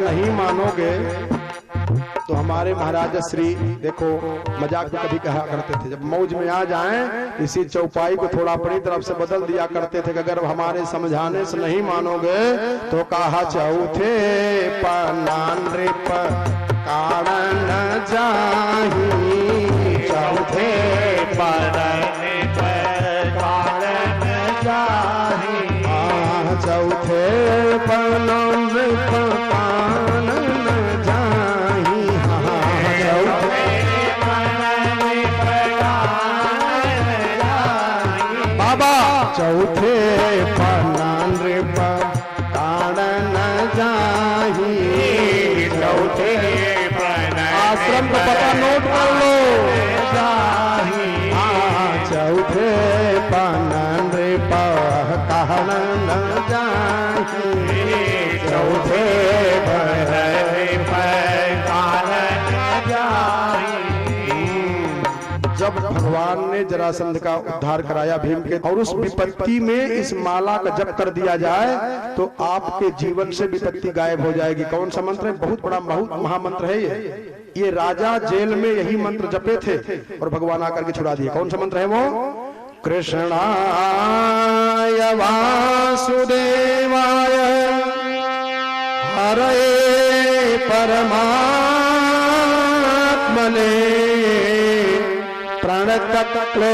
नहीं मानोगे तो हमारे महाराज श्री देखो मजाक में कभी कहा करते थे, जब मौज में आ जाएं इसी चौपाई को थोड़ा अपनी तरफ से बदल दिया करते थे कि अगर हमारे समझाने से नहीं मानोगे तो कहा चौथे पनान रे कारण जाही, चौथे पनान कारण जाही, चौथे पनान रे कारण जाही, बाबा चौथे पनान रे कारण जाही, चौथे आश्रम को पता नोट कर लो जाही, चौथे पनान रे कारण जाही, चौथे जब भगवान ने जरासंध का उद्धार कराया भीम के, और उस विपत्ति में इस माला का जप कर दिया जाए तो आपके जीवन से विपत्ति गायब हो जाएगी। कौन सा मंत्र है? बहुत बड़ा महामंत्र है ये राजा जेल में यही मंत्र जपे थे और भगवान आकर के छुड़ा दिए। कौन सा मंत्र है वो? कृष्णाय वासुदेवाय हरे परमात्मने प्रणतक्लेशनाशाय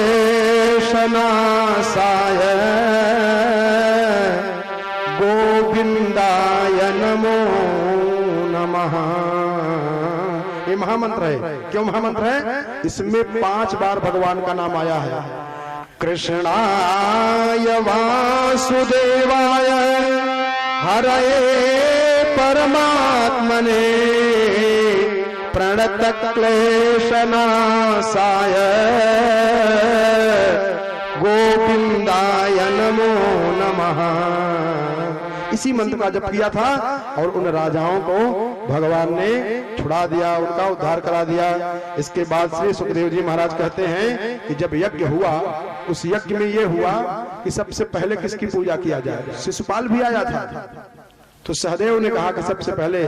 गोविंदाय नमो नमः। ये महामंत्र है। क्यों महामंत्र है? इसमें 5 बार भगवान का नाम आया है। कृष्णाय वासुदेवाय हरे परमात्मने प्रणतक्लेशनाशाय गोविंदाय नमो नमः। इसी मंत्र का जप किया था और उन राजाओं को भगवान ने छुड़ा दिया, उनका उद्धार करा दिया। इसके बाद श्री सुखदेव जी महाराज कहते हैं कि जब यज्ञ हुआ, उस यज्ञ में ये हुआ कि सबसे पहले किसकी पूजा किया जाए? शिशुपाल भी आया था, तो सहदेव ने कहा कि सबसे पहले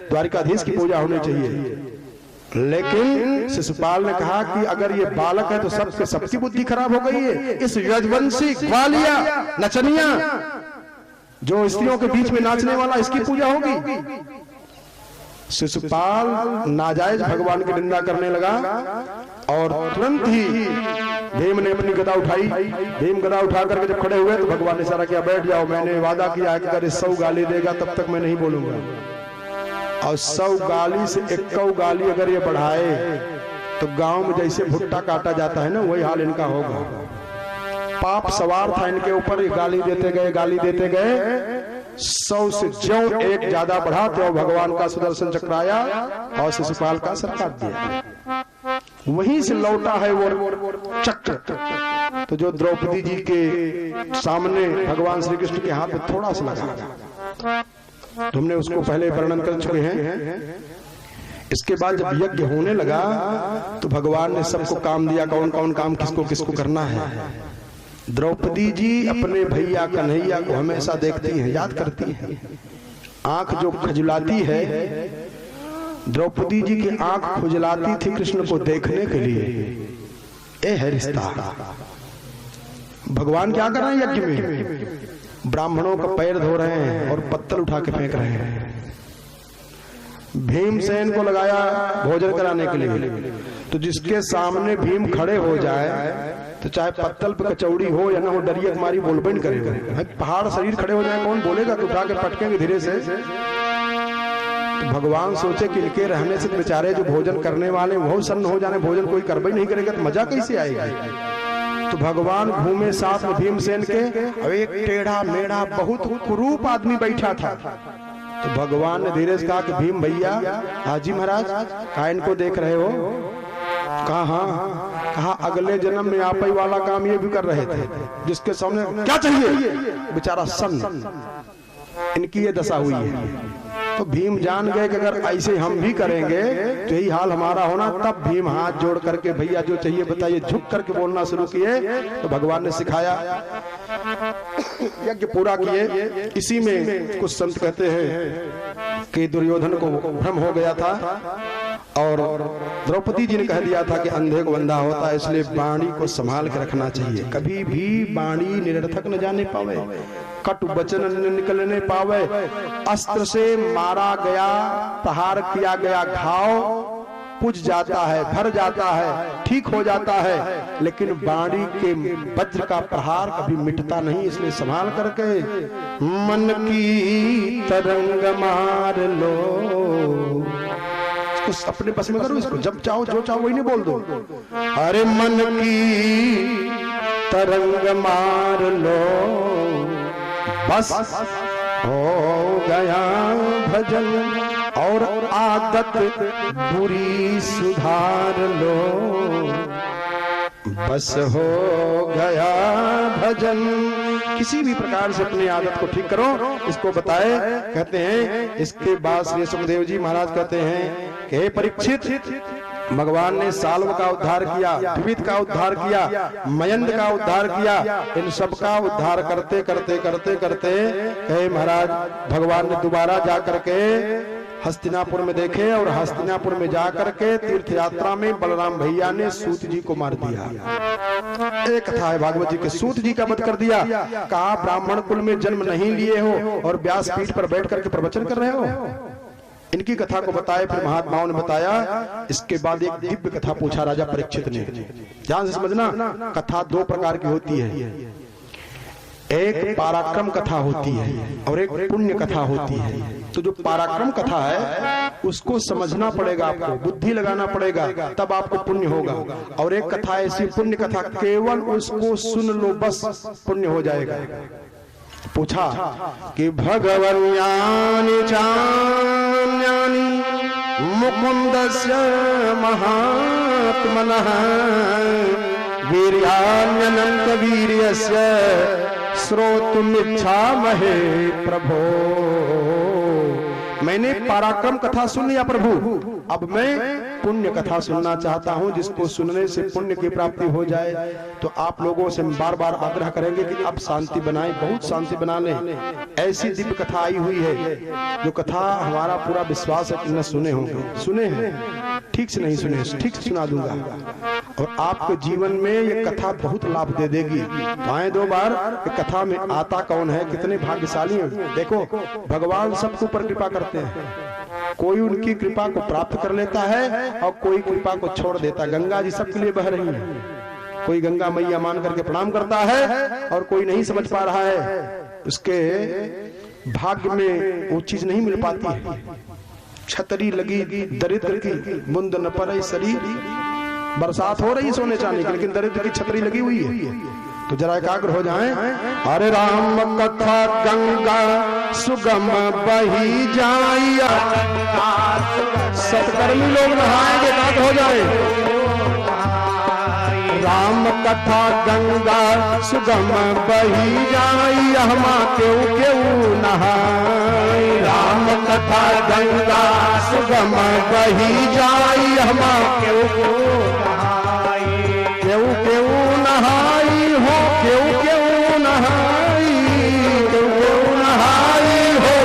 द्वारिकाधीश की पूजा होनी चाहिए, लेकिन शिशुपाल ने कहा कि अगर ये बालक है तो सबकी बुद्धि खराब हो गई है, इस यजवंशी ग्वालिया नचनिया जो स्त्रियों के बीच में नाचने वाला, इसकी पूजा होगी। शिशुपाल नाजायज भगवान की निंदा करने लगा और तुरंत ही भीम ने अपनी गदा उठाई। भीम गदा उठा करके जब खड़े हुए तो भगवान ने इशारा किया, बैठ जाओ, मैंने वादा किया कि अगर 100 गाली देगा तब तक मैं नहीं बोलूंगा। और 100 गाली से 1 गाली अगर ये बढ़ाए तो गांव में जैसे भुट्टा काटा जाता है ना, वही हाल इनका होगा। पाप सवार था इनके ऊपर, गाली देते गए 100 से ज्यों एक ज्यादा बढ़ा तो भगवान का सुदर्शन चक्र आया और शिशुपाल का सर काट दिया। वहीं से लौटा है वो चक्र, तो जो द्रौपदी जी के सामने भगवान श्री कृष्ण के हाथ में थोड़ा सा लगा, तुमने उसको पहले वर्णन कर चुके हैं। इसके बाद जब यज्ञ होने लगा तो भगवान ने सबको काम दिया, कौन कौन काम किसको किसको करना है। द्रौपदी जी अपने भैया कन्हैया को हमेशा देखती हैं, याद करती हैं। आंख जो खुजलाती है, द्रौपदी जी की आंख खुजलाती थी कृष्ण को देखने के लिए। ये है रिश्ता। भगवान क्या कर रहे हैं यज्ञ में? ब्राह्मणों का पैर धो रहे हैं और पत्थर उठा के फेंक रहे हैं। भीमसेन को लगाया भोजन कराने के लिए, तो जिसके सामने भीम खड़े हो जाए तो चाहे पत्तल पे कचौड़ी हो या ना हो, डरिए कुमारी बोलबे नहीं करेगा। पहाड़ शरीर खड़े हो जाए कौन बोलेगा? तो उठा के पटकेंगे धीरे से। तो भगवान सोचे कि इनके रहने से बेचारे जो भोजन करने वाले वो सन्न हो जाने, भोजन कोई करबे नहीं करेगा तो मजा कैसे आएगा? तो भगवान घूमे साथ में भीमसेन के, अब एक टेढ़ा मेढ़ा बहुत कुरूप आदमी बैठा था। तो भगवान ने धीरे से कहा कि भीम भैया, हाजी महाराज, कहा इनको देख रहे हो? कहा हाँ। कहा अगले जन्म में आप ही वाला काम ये भी कर रहे थे, जिसके सामने क्या चाहिए? बेचारा सन्न, इनकी ये दशा हुई है। तो भीम जान गए कि अगर ऐसे हम भी करेंगे तो यही हाल हमारा होना। तब भीम हाथ जोड़ करके भैया जो चाहिए बताइए झुक करके बोलना शुरू किए। तो भगवान ने सिखाया, यज्ञ पूरा किए। इसी में कुछ संत कहते हैं कि दुर्योधन को भ्रम हो गया था और द्रौपदी जी ने कह दिया था कि अंधे को अंधा होता है, इसलिए वाणी को संभाल के रखना चाहिए। कभी भी वाणी निरर्थक न जाने पावे, कटु वचन न निकलने पावे। अस्त्र से मारा गया, प्रहार किया गया घाव पुज जाता है, भर जाता है, ठीक हो जाता है, लेकिन वाणी के वज्र का प्रहार कभी मिटता नहीं। इसलिए संभाल करके मन की तरंग मार लो, इसको अपने बस में करो, इसको जब चाहो जो चाहो वही नहीं बोल दो। अरे मन की तरंग मार लो, बस हो गया भजन, और आदत बुरी सुधार लो, बस हो गया भजन। किसी भी प्रकार से अपनी आदत को ठीक करो, इसको बताए। कहते हैं इसके बाद श्री सुखदेव जी महाराज कहते हैं कि हे परीक्षित, भगवान ने साल्व का उद्धार किया, द्विविद का उद्धार किया, मयंद का उद्धार किया, इन सब का उद्धार करते करते करते करते कहे महाराज भगवान ने दोबारा जा करके हस्तिनापुर में देखे, और हस्तिनापुर में जाकर के तीर्थ यात्रा में बलराम भैया ने सूत जी को मार दिया। एक कथा है भागवत जी के, सूत जी का वध कर दिया। कहा ब्राह्मण कुल में जन्म नहीं लिए हो और व्यास पीठ पर बैठ करके प्रवचन कर रहे हो। इनकी कथा को बताया, फिर महात्माओं ने बताया। इसके बाद एक दिव्य कथा पूछा राजा परीक्षित ने। ध्यान से समझना, कथा दो प्रकार की होती है, एक पराक्रम कथा होती है और एक पुण्य कथा होती है। तो जो पराक्रम कथा है उसको समझना पड़ेगा, आपको बुद्धि लगाना पड़ेगा, तब आपको पुण्य होगा। और एक कथा ऐसी पुण्य कथा, केवल उसको सुन लो बस पुण्य हो जाएगा। पूछा कि भगवन्यानि चान्यानि मुकुंदस्य महात्मनः वीर्यान्यनंत वीर्यस्य श्रोतुमिच्छामहे प्रभो। मैंने पराक्रम कथा सुन लिया प्रभु, अब मैं पुण्य कथा सुनना चाहता हूं, जिसको सुनने से पुण्य की प्राप्ति हो जाए। तो आप लोगों से बार बार आग्रह करेंगे कि अब शांति बनाएं, बहुत शांति बना लें। ऐसी दिव्य कथा आई हुई है जो कथा हमारा पूरा विश्वास है कि न सुने होंगे। सुने हैं, ठीक से नहीं सुने, ठीक से सुना दूंगा, और आपके जीवन में ये कथा बहुत लाभ दे देगी। आए दो बार कथा में आता कौन है, कितने भाग्यशाली हैं। देखो भगवान सबके ऊपर कृपा करते हैं, कोई उनकी कृपा को प्राप्त कर लेता है और कोई कृपा को छोड़ देता है। गंगा जी सबके लिए बह रही है, कोई गंगा मैया मान करके प्रणाम करता है और कोई नहीं समझ पा रहा है, उसके भाग्य में वो चीज नहीं मिल पाती है। छतरी लगी दरिद्र की मुंद न पड़े शरीर, बरसात हो रही सोने चांदी की, लेकिन दरिद्र की छतरी लगी हुई है। तो जरा एकाग्र हो जाएं। अरे राम कथा गंगा सुगम बही जाइया, सत्कर्मी लोग नहाएंगे, एकाग्र हो जाए। राम कथा गंगा सुगम बही जाई, हमा केऊ केऊ नहाई। राम कथा गंगा सुगम बही जाई, हमा केऊ केऊ केऊ नहाई हो, केऊ केऊ नहाई, केऊ केऊ नहाई हो।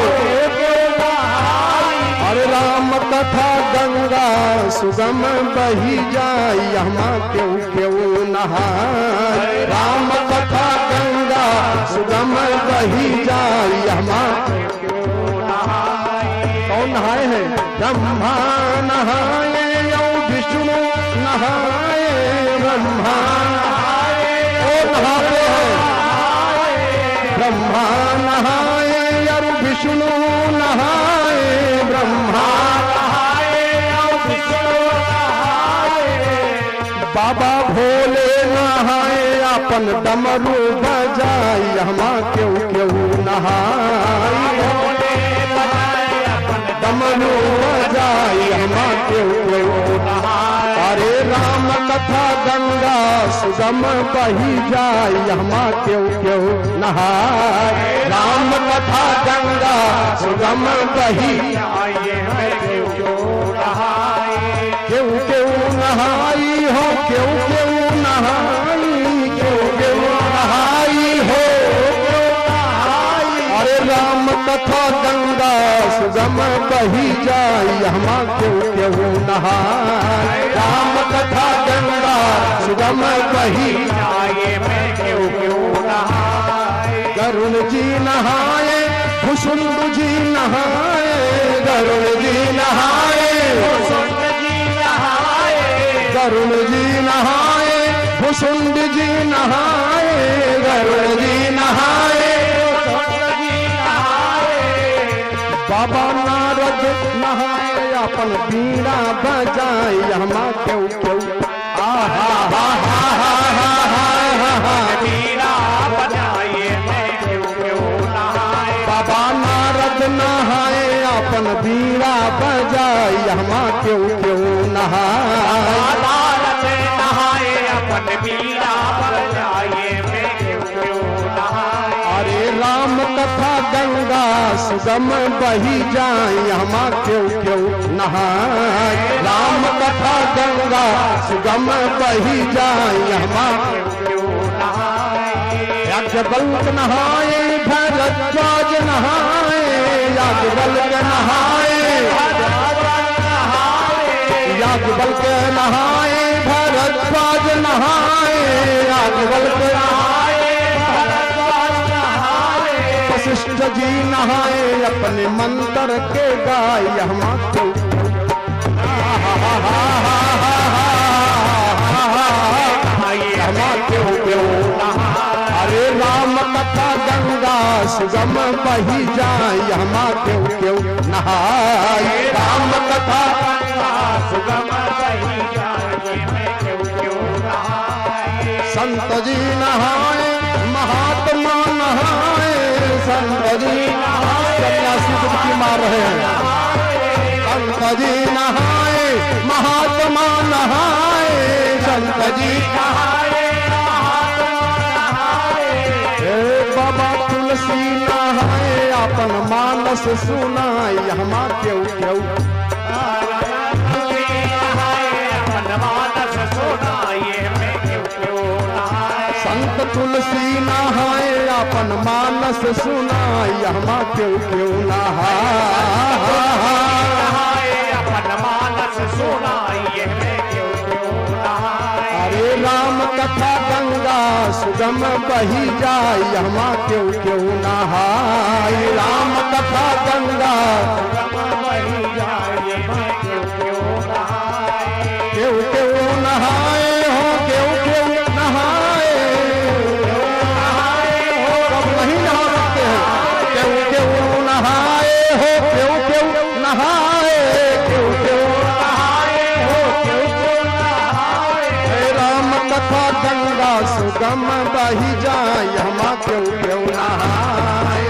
अरे राम कथा गंगा सुगम बही जाई, हमा केऊ केऊ नहाई। राम कथा गंगा सुगम बही जाई, हमा केऊ नहाई। कौन नहाए हैं? ब्रह्मा नहाए और विष्णु नहाए। ब्रह्मा नहाते हैं, ब्रह्मा नहाए और विष्णु नहाए। ब्रह्मा बाबा भोले नहाए, अपन डमरू बजाई, हमा केऊ केऊ नहाई। डमरू बजाई, हमा केऊ केऊ नहाई। अरे राम कथा कथा गंगा सुगम बही जाय हमा क्यों क्यों नहाय। राम कथा गंगा सुगम बही जाय क्यों क्यों नहाय। क्यों क्यों नहाई हो क्यों क्यों नहाई क्यों क्यों नहाई हो अरे राम कथा गंगा सुगम बही जाय हमा क्यों क्यों नहाय। राम कथा गंगा सुगम बही जाय मैं क्यों क्यों नहाय। गरुड़ जी नहाए भुसुंड जी नहाए गरुड़ जी नहाए गरुड़ जी नहाए भुसुंड जी नहाए गरुड़ जी नहाए बाबा नारद नहाए अपन बीड़ा बजाए हमा क्यों क्यों आहा हा हा हा हा बीड़ा बजाए मैं क्यों क्यों नहाए। बाबा नारद नहाए अपन बीड़ा बजाए हमा क्यों क्यों नहाए। नारद नहाए अपन बीड़ा बजाए मैं क्यों क्यों नहाए। अरे राम कथा गंगा सुगम बही जाए हमा क्यों क्यों नहाय। राम कथा गंगा सुगम बही जाए हमा क्यों क्यों नहाय। याज्ञवल्क्य नहाए भरद्वाज नहाए याज्ञवल्क्य नहाए याज्ञवल्क्य नहाए भरद्वाज नहाए याज्ञवल्क्य वशिष्ठ जी नहाए अपने मंत्र के गाय हमा क्यों हमा क्यों क्यों। अरे राम कथा गंगा सुगम बही जाय हमा क्यों क्यों नहाय। राम कथा गंगा सुगम बही जाय मैं क्यों क्यों नहाय। संत जी नहाए महात्मा नहाए संत जी सन्यासी डुबकी मार रहे हैं। संत जी नहाए महात्मा नहाए संत जी नहाए बाबा तुलसी नहाए अपन मानस सुनाए हमा क्यों क्यों संत तुलसी नहाए अपन मानस सुनाई हमा क्यों क्यों नहाए। अपन मानस सुनाई मैं क्यों क्यों नहाए। अरे राम कथा गंगा सुगम बही जाय हमा क्यों क्यों नहाय। राम कथा गंगा सुगम बही जाय मैं क्यों क्यों नहाय। क्यों क्यों नहाए हो क्यों क्यों नहाए नहीं नहा सकते हैं। क्यों क्यों नहाए हो क्यों क्यों नहाए क्यों क्यों नहाए हो क्यों क्यों नहाए। राम कथा गंगा सुगम बही जाय हमा क्यों क्यों नहाए।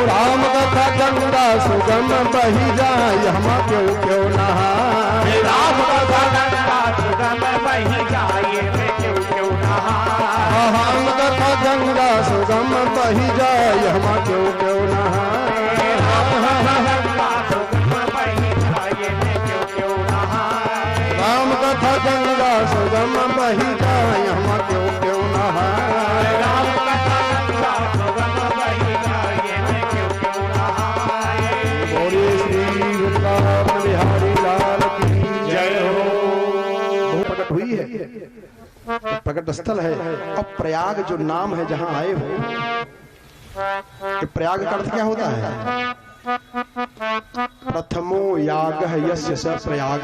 राम कथा गंगा सुगम बही जाय हमा क्यों क्यों नहाए। राम कथा गंगा सुगम बही जाय मैं क्यों क्यों नहाए। राम कथा गंगा सुगम बही जाय हमा क्यों क्यों नहाए। राम कथा गंगा सुगम बही जाय हमा क्यों क्यों नहाए। राम कथा गंगा सुगम बही जाय मैं क्यों क्यों नहाए। बोले श्री वृंदावन बिहारी लाल की जय हो। प्रकट हुई है प्रकट स्थल है। अब प्रयाग जो नाम है जहां आए हो कि प्रयाग का अर्थ क्या होता है। प्रथमो याग यस्य स प्रयाग।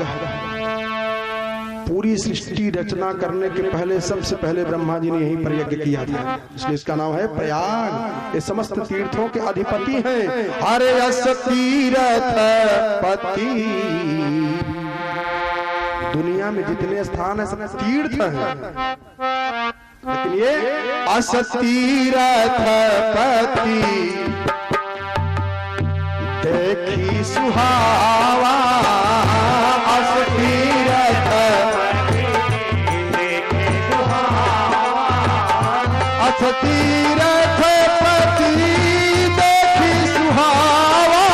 पूरी सृष्टि रचना करने के पहले सबसे पहले ब्रह्मा जी ने यही पर यज्ञ किया था, इसलिए इसका नाम है प्रयाग। ये समस्त तीर्थों के अधिपति हैं। हरे यस तीर्थ पति। दुनिया में जितने स्थान है सब तीर्थ हैं, लेकिन ये अस तीर्थ पति देखी सुहावा अस तीरथ अस तीरथ पति देखी सुहावा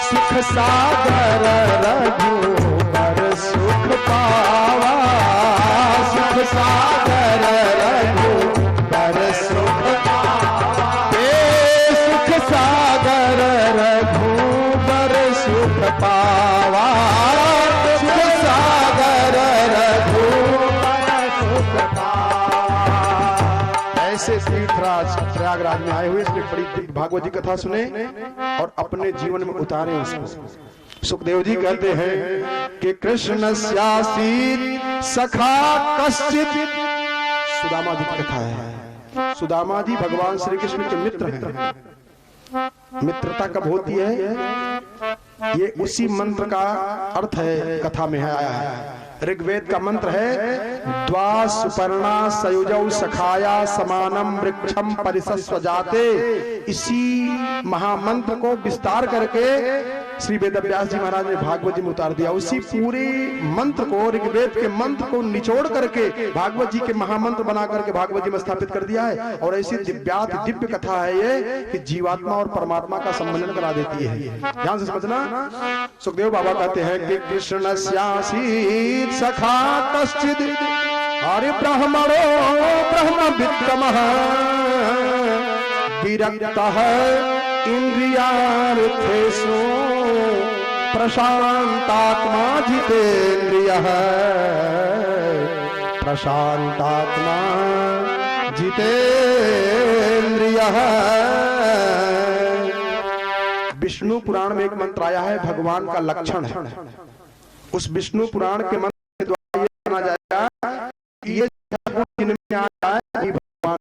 सुख सागर रघुबर सुख पावा सुख सागर रघुबर सुख सुख सागर रघुबर सुख पावा सुख सागर रघुबर सुख पावा। ऐसे तीर्थराज प्रयागराज में आए हुए इसने बड़ी भागवत जी कथा सुने और अपने जीवन में उतारे उसको। सुखदेव जी कहते हैं कि कृष्ण स्यासीत सखा कश्चित, सुदामा जी की कथा है। सुदामा जी भगवान श्री कृष्ण के मित्र हैं। मित्रता कब होती है, ये उसी मंत्र का अर्थ है, कथा में है आया है। ऋग्वेद का मंत्र है द्वा सुपर्णा सयुजौ सखाया समानम वृक्षम परिसस्व जाते। इसी महामंत्र को विस्तार करके श्री वेदव्यास जी महाराज ने भागवत जी में उतार दिया। उसी पूरे मंत्र को, ऋग्वेद के मंत्र को निचोड़ करके भागवत जी के महामंत्र बना करके भागवत जी में स्थापित कर दिया है। और ऐसी दिव्य कथा है ये कि जीवात्मा और परमात्मा का संबंधन करा देती है। ध्यान से समझना। सुखदेव बाबा कहते हैं कि कृष्ण स्यासीत सखा कश्चिद अरे ब्रह्मणो ब्रह्म विक्रमः विरक्तः इंद्रियार्थेषु प्रशांतात्मा जितेन्द्रियः प्रशांतात्मा जितेन्द्रियः। विष्णु पुराण में एक मंत्र आया है, भगवान का लक्षण है। उस विष्णु पुराण के मंत्र के द्वारा ये माना जाएगा कि ये जिनमें आता है कि भगवान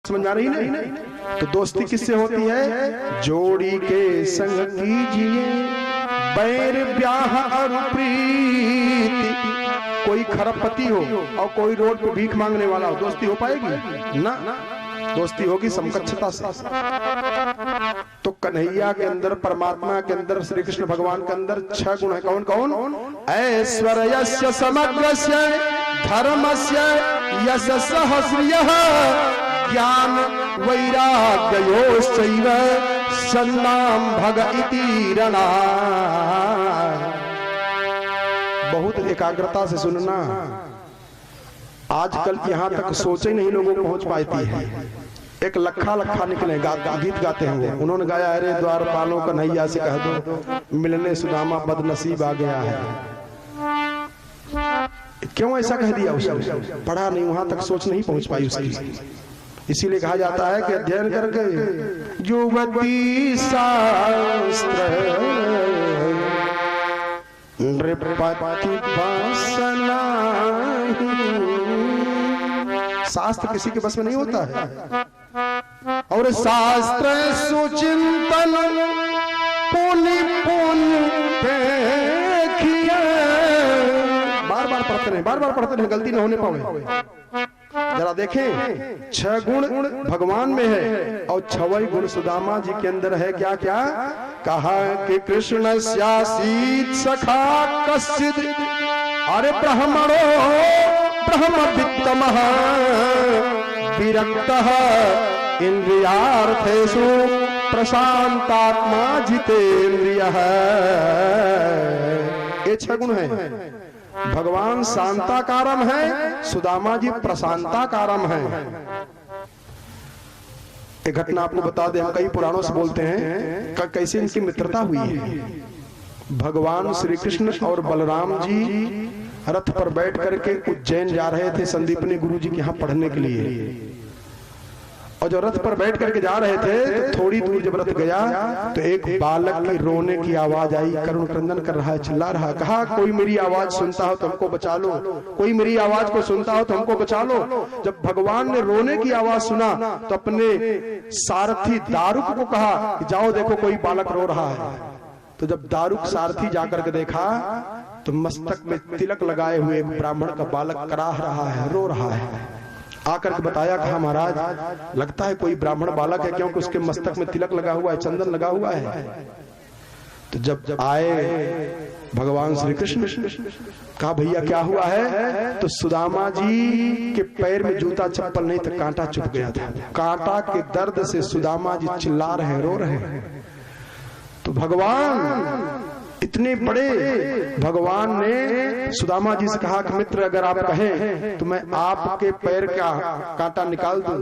समझ आ रही नहीं। तो दोस्ती किससे होती है, जोड़ी के संग कीजिए बैर ब्याह और प्रीति। कोई खरबपति हो और कोई रोड पे भीख मांगने वाला हो, दोस्ती हो पाएगी ना? दोस्ती होगी समकक्षता से। तो कन्हैया के अंदर, परमात्मा के अंदर, श्री कृष्ण भगवान के अंदर 6 गुण है। कौन कौन? ऐश्वर्यस्य समग्रस्य धर्मस्य यशसः श्रियः ज्ञान वैराग्योश्चैव सन्नाम भग इति रणा। बहुत एकाग्रता से सुनना। आजकल यहाँ तक सोच ही नहीं लोगों को पहुंच पाती है। एक लखा निकले गीत गाते हैं वो। उन्होंने गाया अरे द्वारपालों कन्हैया से कह दो मिलने सुदामा बदनसीब आ गया है। क्यों ऐसा कह दिया उसने? पढ़ा नहीं, वहां तक सोच नहीं पहुंच पाई उसकी। इसीलिए कहा जाता है कि अध्ययन करके युवती शास्त्र नृपति वासना। शास्त्र किसी के बस में नहीं होता है। और शास्त्र सुचिंतन पुनि पुनि देखिए। बार बार पढ़ते रहे, गलती न होने पावे। जरा देखें, 6 गुण भगवान में है और 6 गुण सुदामा जी के अंदर है। क्या क्या कहा कि कृष्ण स्यासीत सखा कश्चिद अरे ब्रह्मणो ब्रह्म वित्तमः विरक्तः इंद्रियार्थेषु प्रशांतात्मा जितेन्द्रियः। ये 6 गुण है। भगवान शांताकारम है, सुदामा जी प्रशांताकारम है। एक घटना आपको बता दें, हम कई पुराणों से बोलते हैं कैसे इनकी मित्रता हुई है। भगवान श्री कृष्ण और बलराम जी रथ पर बैठ करके उज्जैन जा रहे थे संदीपनी गुरु जी के यहाँ पढ़ने के लिए। और जब रथ पर बैठ करके जा रहे थे तो थोड़ी दूर जब रथ गया तो एक बालक की रोने की आवाज आई, करुण क्रंदन कर रहा है, चिल्ला रहा। कहा कोई मेरी आवाज सुनता हो तो हमको बचा लो, कोई मेरी आवाज को सुनता हो तो हमको बचा लो। जब भगवान ने रोने की आवाज सुना तो अपने सारथी दारुक को कहा कि जाओ देखो कोई बालक रो रहा है। तो जब दारुक सारथी जाकर के देखा तो मस्तक में तिलक लगाए हुए एक ब्राह्मण का बालक कराह रहा है, रो रहा है। आकर के बताया, कहा महाराज लगता है कोई ब्राह्मण बालक है, क्योंकि उसके मस्तक में तिलक लगा हुआ है, चंदन लगा हुआ है। तो जब आए भगवान श्री कृष्ण, कहा भैया क्या हुआ है? तो सुदामा जी के पैर में जूता चप्पल नहीं था, कांटा चुभ गया था। कांटा के दर्द से सुदामा जी चिल्ला रहे हैं, रो रहे हैं। तो भगवान इतने बड़े भगवान ने सुदामा जी से कहा कि मित्र अगर आप कहें तो मैं आपके पैर का कांटा निकाल दूं।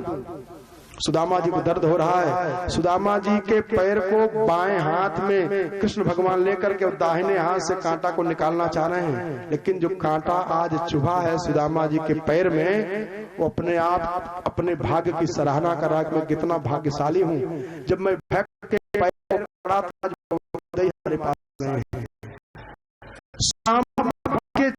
सुदामा जी को दर्द हो रहा है। सुदामा जी के पैर को बाएं हाथ में कृष्ण भगवान लेकर के दाहिने हाथ से कांटा को निकालना चाह रहे हैं, लेकिन जो कांटा आज चुभा है सुदामा जी के पैर में, वो अपने आप अपने भाग्य की सराहना कर रहा है कि मैं कितना भाग्यशाली हूँ। जब मैं भक्त के पैर को पकड़ा था हमारे पास के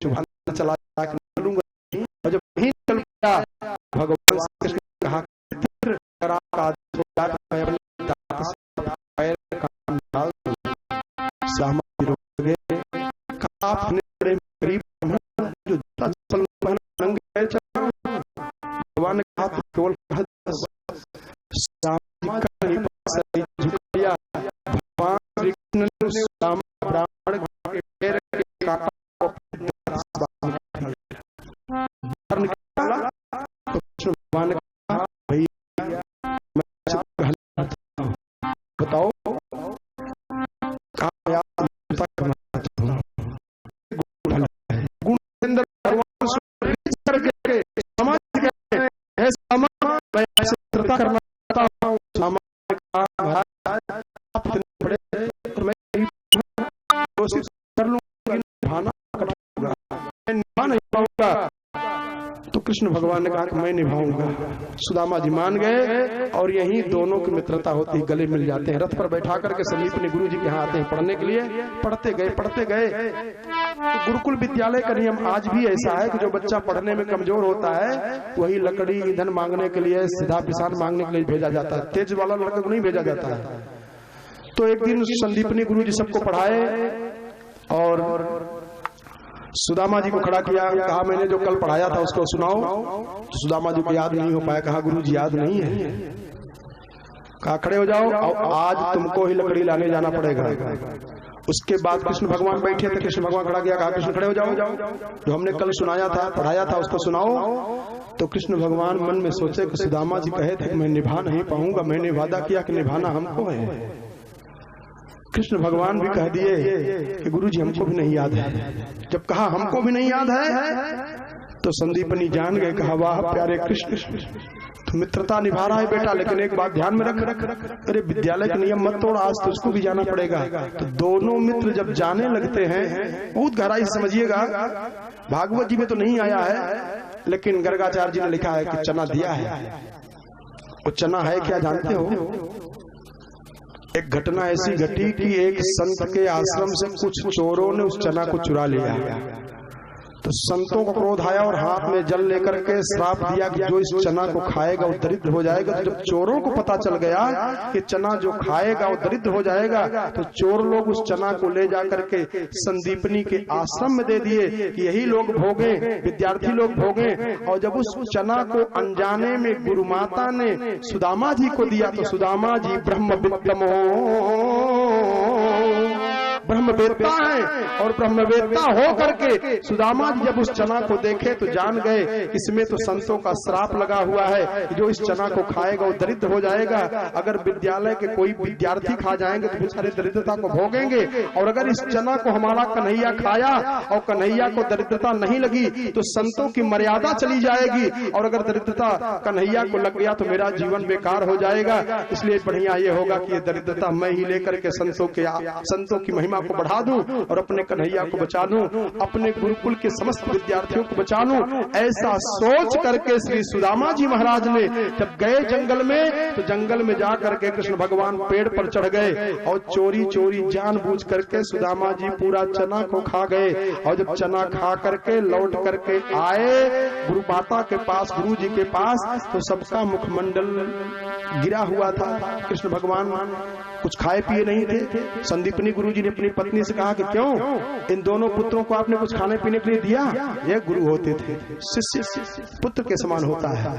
चरणों जब चला और जब नहीं चल गया भगवान कृष्ण ने कहा भगवान ने कहा केवल बताओ तो कृष्ण भगवान ने कहा कि मैं निभाऊंगा। सुदामा जी मान गए और यही दोनों की मित्रता होती, गले मिल जाते हैं। रथ पर बैठा करके संदीपनी गुरु जी के यहाँ आते हैं पढ़ने के लिए। पढ़ते गए। तो गुरुकुल विद्यालय का नियम आज भी ऐसा है कि जो बच्चा पढ़ने में कमजोर होता है वही लकड़ी ईंधन मांगने के लिए, सीधा पिसान मांगने के लिए भेजा जाता है, तेज वाला लड़का को नहीं भेजा जाता है। तो एक दिन संदीपनी गुरु जी सबको पढ़ाए और सुदामा जी को खड़ा किया। कहा मैंने जो कल पढ़ाया था उसको सुनाओ। तो सुदामा जी को याद नहीं हो पाया। कहा गुरु जी याद नहीं है। कहा खड़े हो जाओ, आज तुमको ही लकड़ी लाने जाना पड़ेगा। उसके बाद कृष्ण भगवान बैठे थे, कृष्ण भगवान खड़ा किया। कहा कृष्ण खड़े हो जाओ, जो हमने कल सुनाया था पढ़ाया था उसको सुनाओ। तो कृष्ण भगवान मन में सोचे कि सुदामा जी कहे थे कि मैं निभा नहीं पाऊंगा, मैंने वादा किया कि निभाना हमको है। कृष्ण भगवान भी कह दिए कि गुरुजी हमको भी नहीं याद है। जब कहा हमको भी नहीं याद है तो संदीपनी जान गए। कहा वाह प्यारे कृष्ण, तो मित्रता निभा रहा है बेटा, लेकिन एक बात ध्यान में रख, अरे विद्यालय के नियम मत तोड़, आज तो उसको भी जाना पड़ेगा। तो दोनों मित्र जब जाने लगते हैं, बहुत गहराई से समझिएगा, भागवत जी में तो नहीं आया है लेकिन गर्गाचार्य जी ने लिखा है कि चना दिया है। वो चना है क्या जानते हो? एक घटना ऐसी घटी कि एक संत के आश्रम से कुछ चोरों ने उस चना को चुरा लिया। तो संतों को क्रोध आया और हाथ में जल लेकर के श्राप दिया कि जो इस चना को खाएगा वो दरिद्र हो जाएगा। तो जब चोरों को पता चल गया कि चना जो खाएगा वो दरिद्र हो जाएगा, तो चोर लोग उस चना को ले जा करके संदीपनी के आश्रम में दे दिए कि यही लोग भोगे, विद्यार्थी लोग भोगे। और जब उस चना को अनजाने में गुरु माता ने सुदामा जी को दिया तो सुदामा जी ब्रह्म विद्तमो ब्रह्मवेत्ता हैं, और ब्रह्मवेत्ता हो करके सुदामा जी जब उस चना को देखे तो जान गए इसमें तो संतों का श्राप लगा हुआ है, जो इस चना को खाएगा वो दरिद्र हो जाएगा। अगर विद्यालय के कोई विद्यार्थी खा जाएंगे तो बेचारे दरिद्रता को भोगेंगे, और अगर इस चना को हमारा कन्हैया खाया और कन्हैया को दरिद्रता नहीं लगी तो संतों की मर्यादा चली जाएगी, और अगर दरिद्रता कन्हैया को लग गया तो मेरा जीवन बेकार हो जाएगा। इसलिए बढ़िया ये होगा कि ये दरिद्रता मैं ही लेकर के संतों की महिमा को बढ़ा दूं और अपने कन्हैया को बचा लूं, अपने गुरुकुल के समस्त विद्यार्थियों को बचा लूं। ऐसा सोच करके श्री सुदामा जी महाराज ने जब गए जंगल में, तो जंगल में जा करके कृष्ण भगवान पेड़ पर चढ़ गए और चोरी चोरी जानबूझ करके सुदामा जी पूरा चना को खा गए। और जब चना खा करके लौट करके आए गुरु माता के पास, गुरु जी के पास, तो सबका मुखमंडल गिरा हुआ था। कृष्ण भगवान कुछ खाए पिए नहीं थे। संदीपनी गुरु जी ने अपनी पत्नी से कहा कि क्यों इन दोनों पुत्रों को आपने कुछ खाने पीने के लिए दिया? ये गुरु होते थे, शिष्य पुत्र के समान होता है।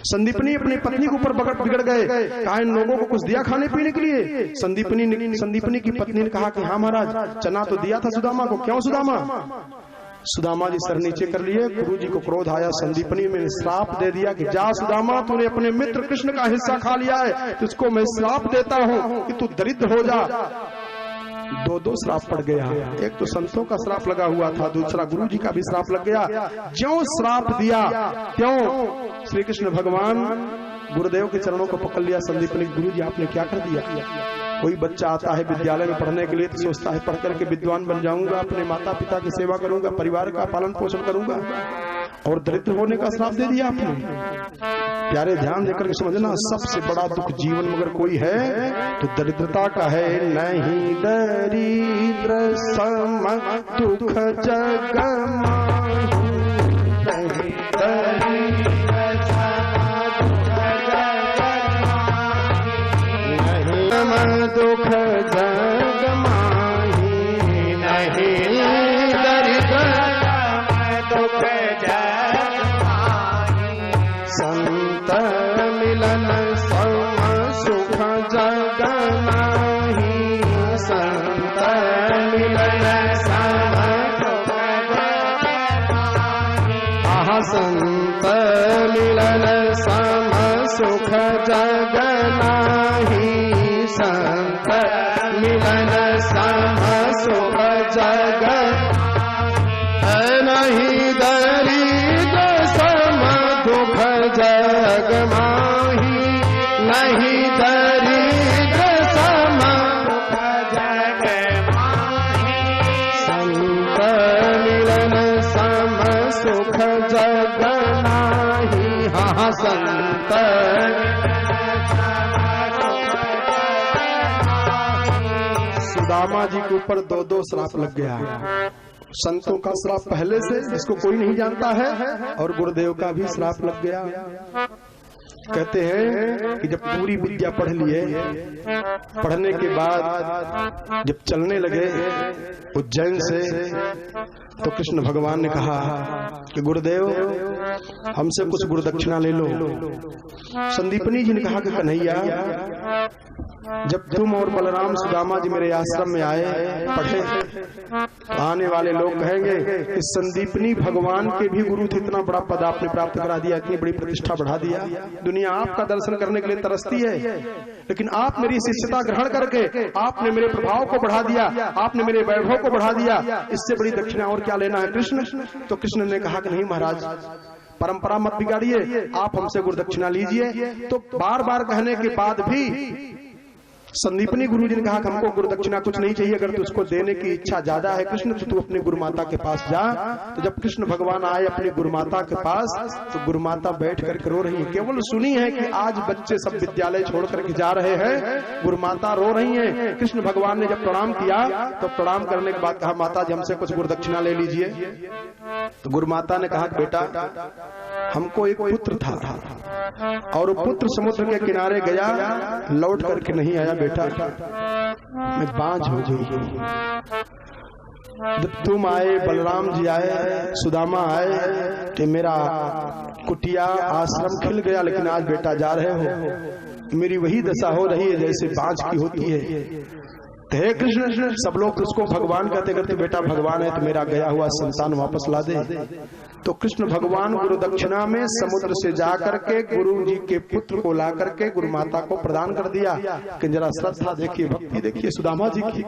संदीपनी अपनी पत्नी के ऊपर बिगड़ गए, कहा इन लोगों को कुछ दिया खाने पीने के लिए? संदीपनी की पत्नी ने कहा कि हाँ महाराज, चना तो दिया था सुदामा को। क्यों सुदामा? सुदामा जी सर नीचे कर लिए। गुरु जी को क्रोध आया, संदीपनी में श्राप दे दिया कि जा सुदामा, तूने अपने मित्र कृष्ण का हिस्सा खा लिया है, तुझको मैं श्राप देता हूँ कि तू दरिद्र हो जा। दो श्राप पड़ गया। एक तो संतों का श्राप लगा हुआ था, दूसरा गुरु जी का भी श्राप लग गया। ज्यों श्राप दिया त्यों श्री कृष्ण भगवान गुरुदेव के चरणों को पकड़ लिया। संदीपनी गुरु जी आपने क्या कर दिया? कोई बच्चा आता है विद्यालय में पढ़ने के लिए तो सोचता है पढ़ करके विद्वान बन जाऊंगा, अपने माता पिता की सेवा करूंगा, परिवार का पालन पोषण करूंगा, और दरिद्र होने का श्राप दे दिया आपने। प्यारे ध्यान देकर के समझना, सबसे बड़ा दुख जीवन में अगर कोई है तो दरिद्रता का है। नहीं दरिद्र सम दुख जग दुख जग माही, नहीं दरिद्र दुख जग माही। संत मिलन सम सुख जग माही, संत मिलन सम सुख जग माही। संत मिलन सम सुख जग माही, संत मिलन सम सुख जग। नहीं दरिद्र सम दुख जग माही, नहीं दरिद्र सम दुख जग माही। संत मिलन सम सुख जग माही। हाँ संत सुदामा जी के ऊपर दो श्राप लग गया। संतों का श्राप पहले से जिसको कोई नहीं जानता है, और गुरुदेव का भी श्राप लग गया। कहते हैं कि जब पूरी विद्या पढ़ लिए, पढ़ने के बाद जब चलने लगे उज्जैन से, तो कृष्ण भगवान ने कहा कि गुरुदेव हमसे कुछ गुरुदक्षिणा ले लो। संदीपनी जी ने कहा कि कन्हैया, जब तुम और बलराम सुदामा जी मेरे आश्रम में आए पढ़े, आने वाले लोग कहेंगे कि संदीपनी भगवान के भी गुरु थे, इतना बड़ा पद आपने प्राप्त करा दिया, इतनी बड़ी प्रतिष्ठा बढ़ा दिया, दुनिया आपका दर्शन करने के लिए तरसती है, लेकिन आप मेरी शिष्यता ग्रहण करके आपने मेरे प्रभाव को बढ़ा दिया, आपने मेरे वैभव को बढ़ा दिया, इससे बड़ी दक्षिणा और क्या लेना है कृष्ण? तो कृष्ण ने कहा कि नहीं महाराज, परंपरा मत बिगाड़िए, आप हमसे गुरुदक्षिणा लीजिए। तो बार बार कहने के बाद भी संदीपनी गुरु जी ने कहा कि हमको गुरुदक्षिणा कुछ नहीं चाहिए, अगर तुझको देने की इच्छा ज्यादा है कृष्ण तो तू अपनी गुरुमाता के पास जा। तो जब कृष्ण भगवान आए अपनी गुरुमाता के पास, तो गुरुमाता बैठ करके रो रही है। केवल सुनी है कि आज बच्चे सब विद्यालय छोड़ करके जा रहे हैं, गुरुमाता रो रही है। कृष्ण भगवान ने जब प्रणाम किया तो प्रणाम करने के बाद कहा माता जी हमसे कुछ गुरुदक्षिणा ले लीजिए। तो गुरुमाता ने कहा बेटा हमको एक पुत्र था और पुत्र समुद्र के किनारे गया, लौट करके नहीं आया बेटा, मैं बांझ हो गई। जब तुम आए, बलराम जी आए, सुदामा आए, कि मेरा कुटिया आश्रम खिल गया, लेकिन आज बेटा जा रहे हो, मेरी वही दशा हो रही है जैसे बांझ की होती है। हे कृष्ण, सब लोग उसको भगवान कहते करते, बेटा भगवान है तो मेरा गया हुआ संतान वापस ला दे। तो कृष्ण भगवान गुरु दक्षिणा में समुद्र से जा करके गुरु जी के पुत्र को ला करके गुरु माता को प्रदान कर दिया। कि जरा श्रद्धा देखिए, भक्ति देखिए सुदामा जी की।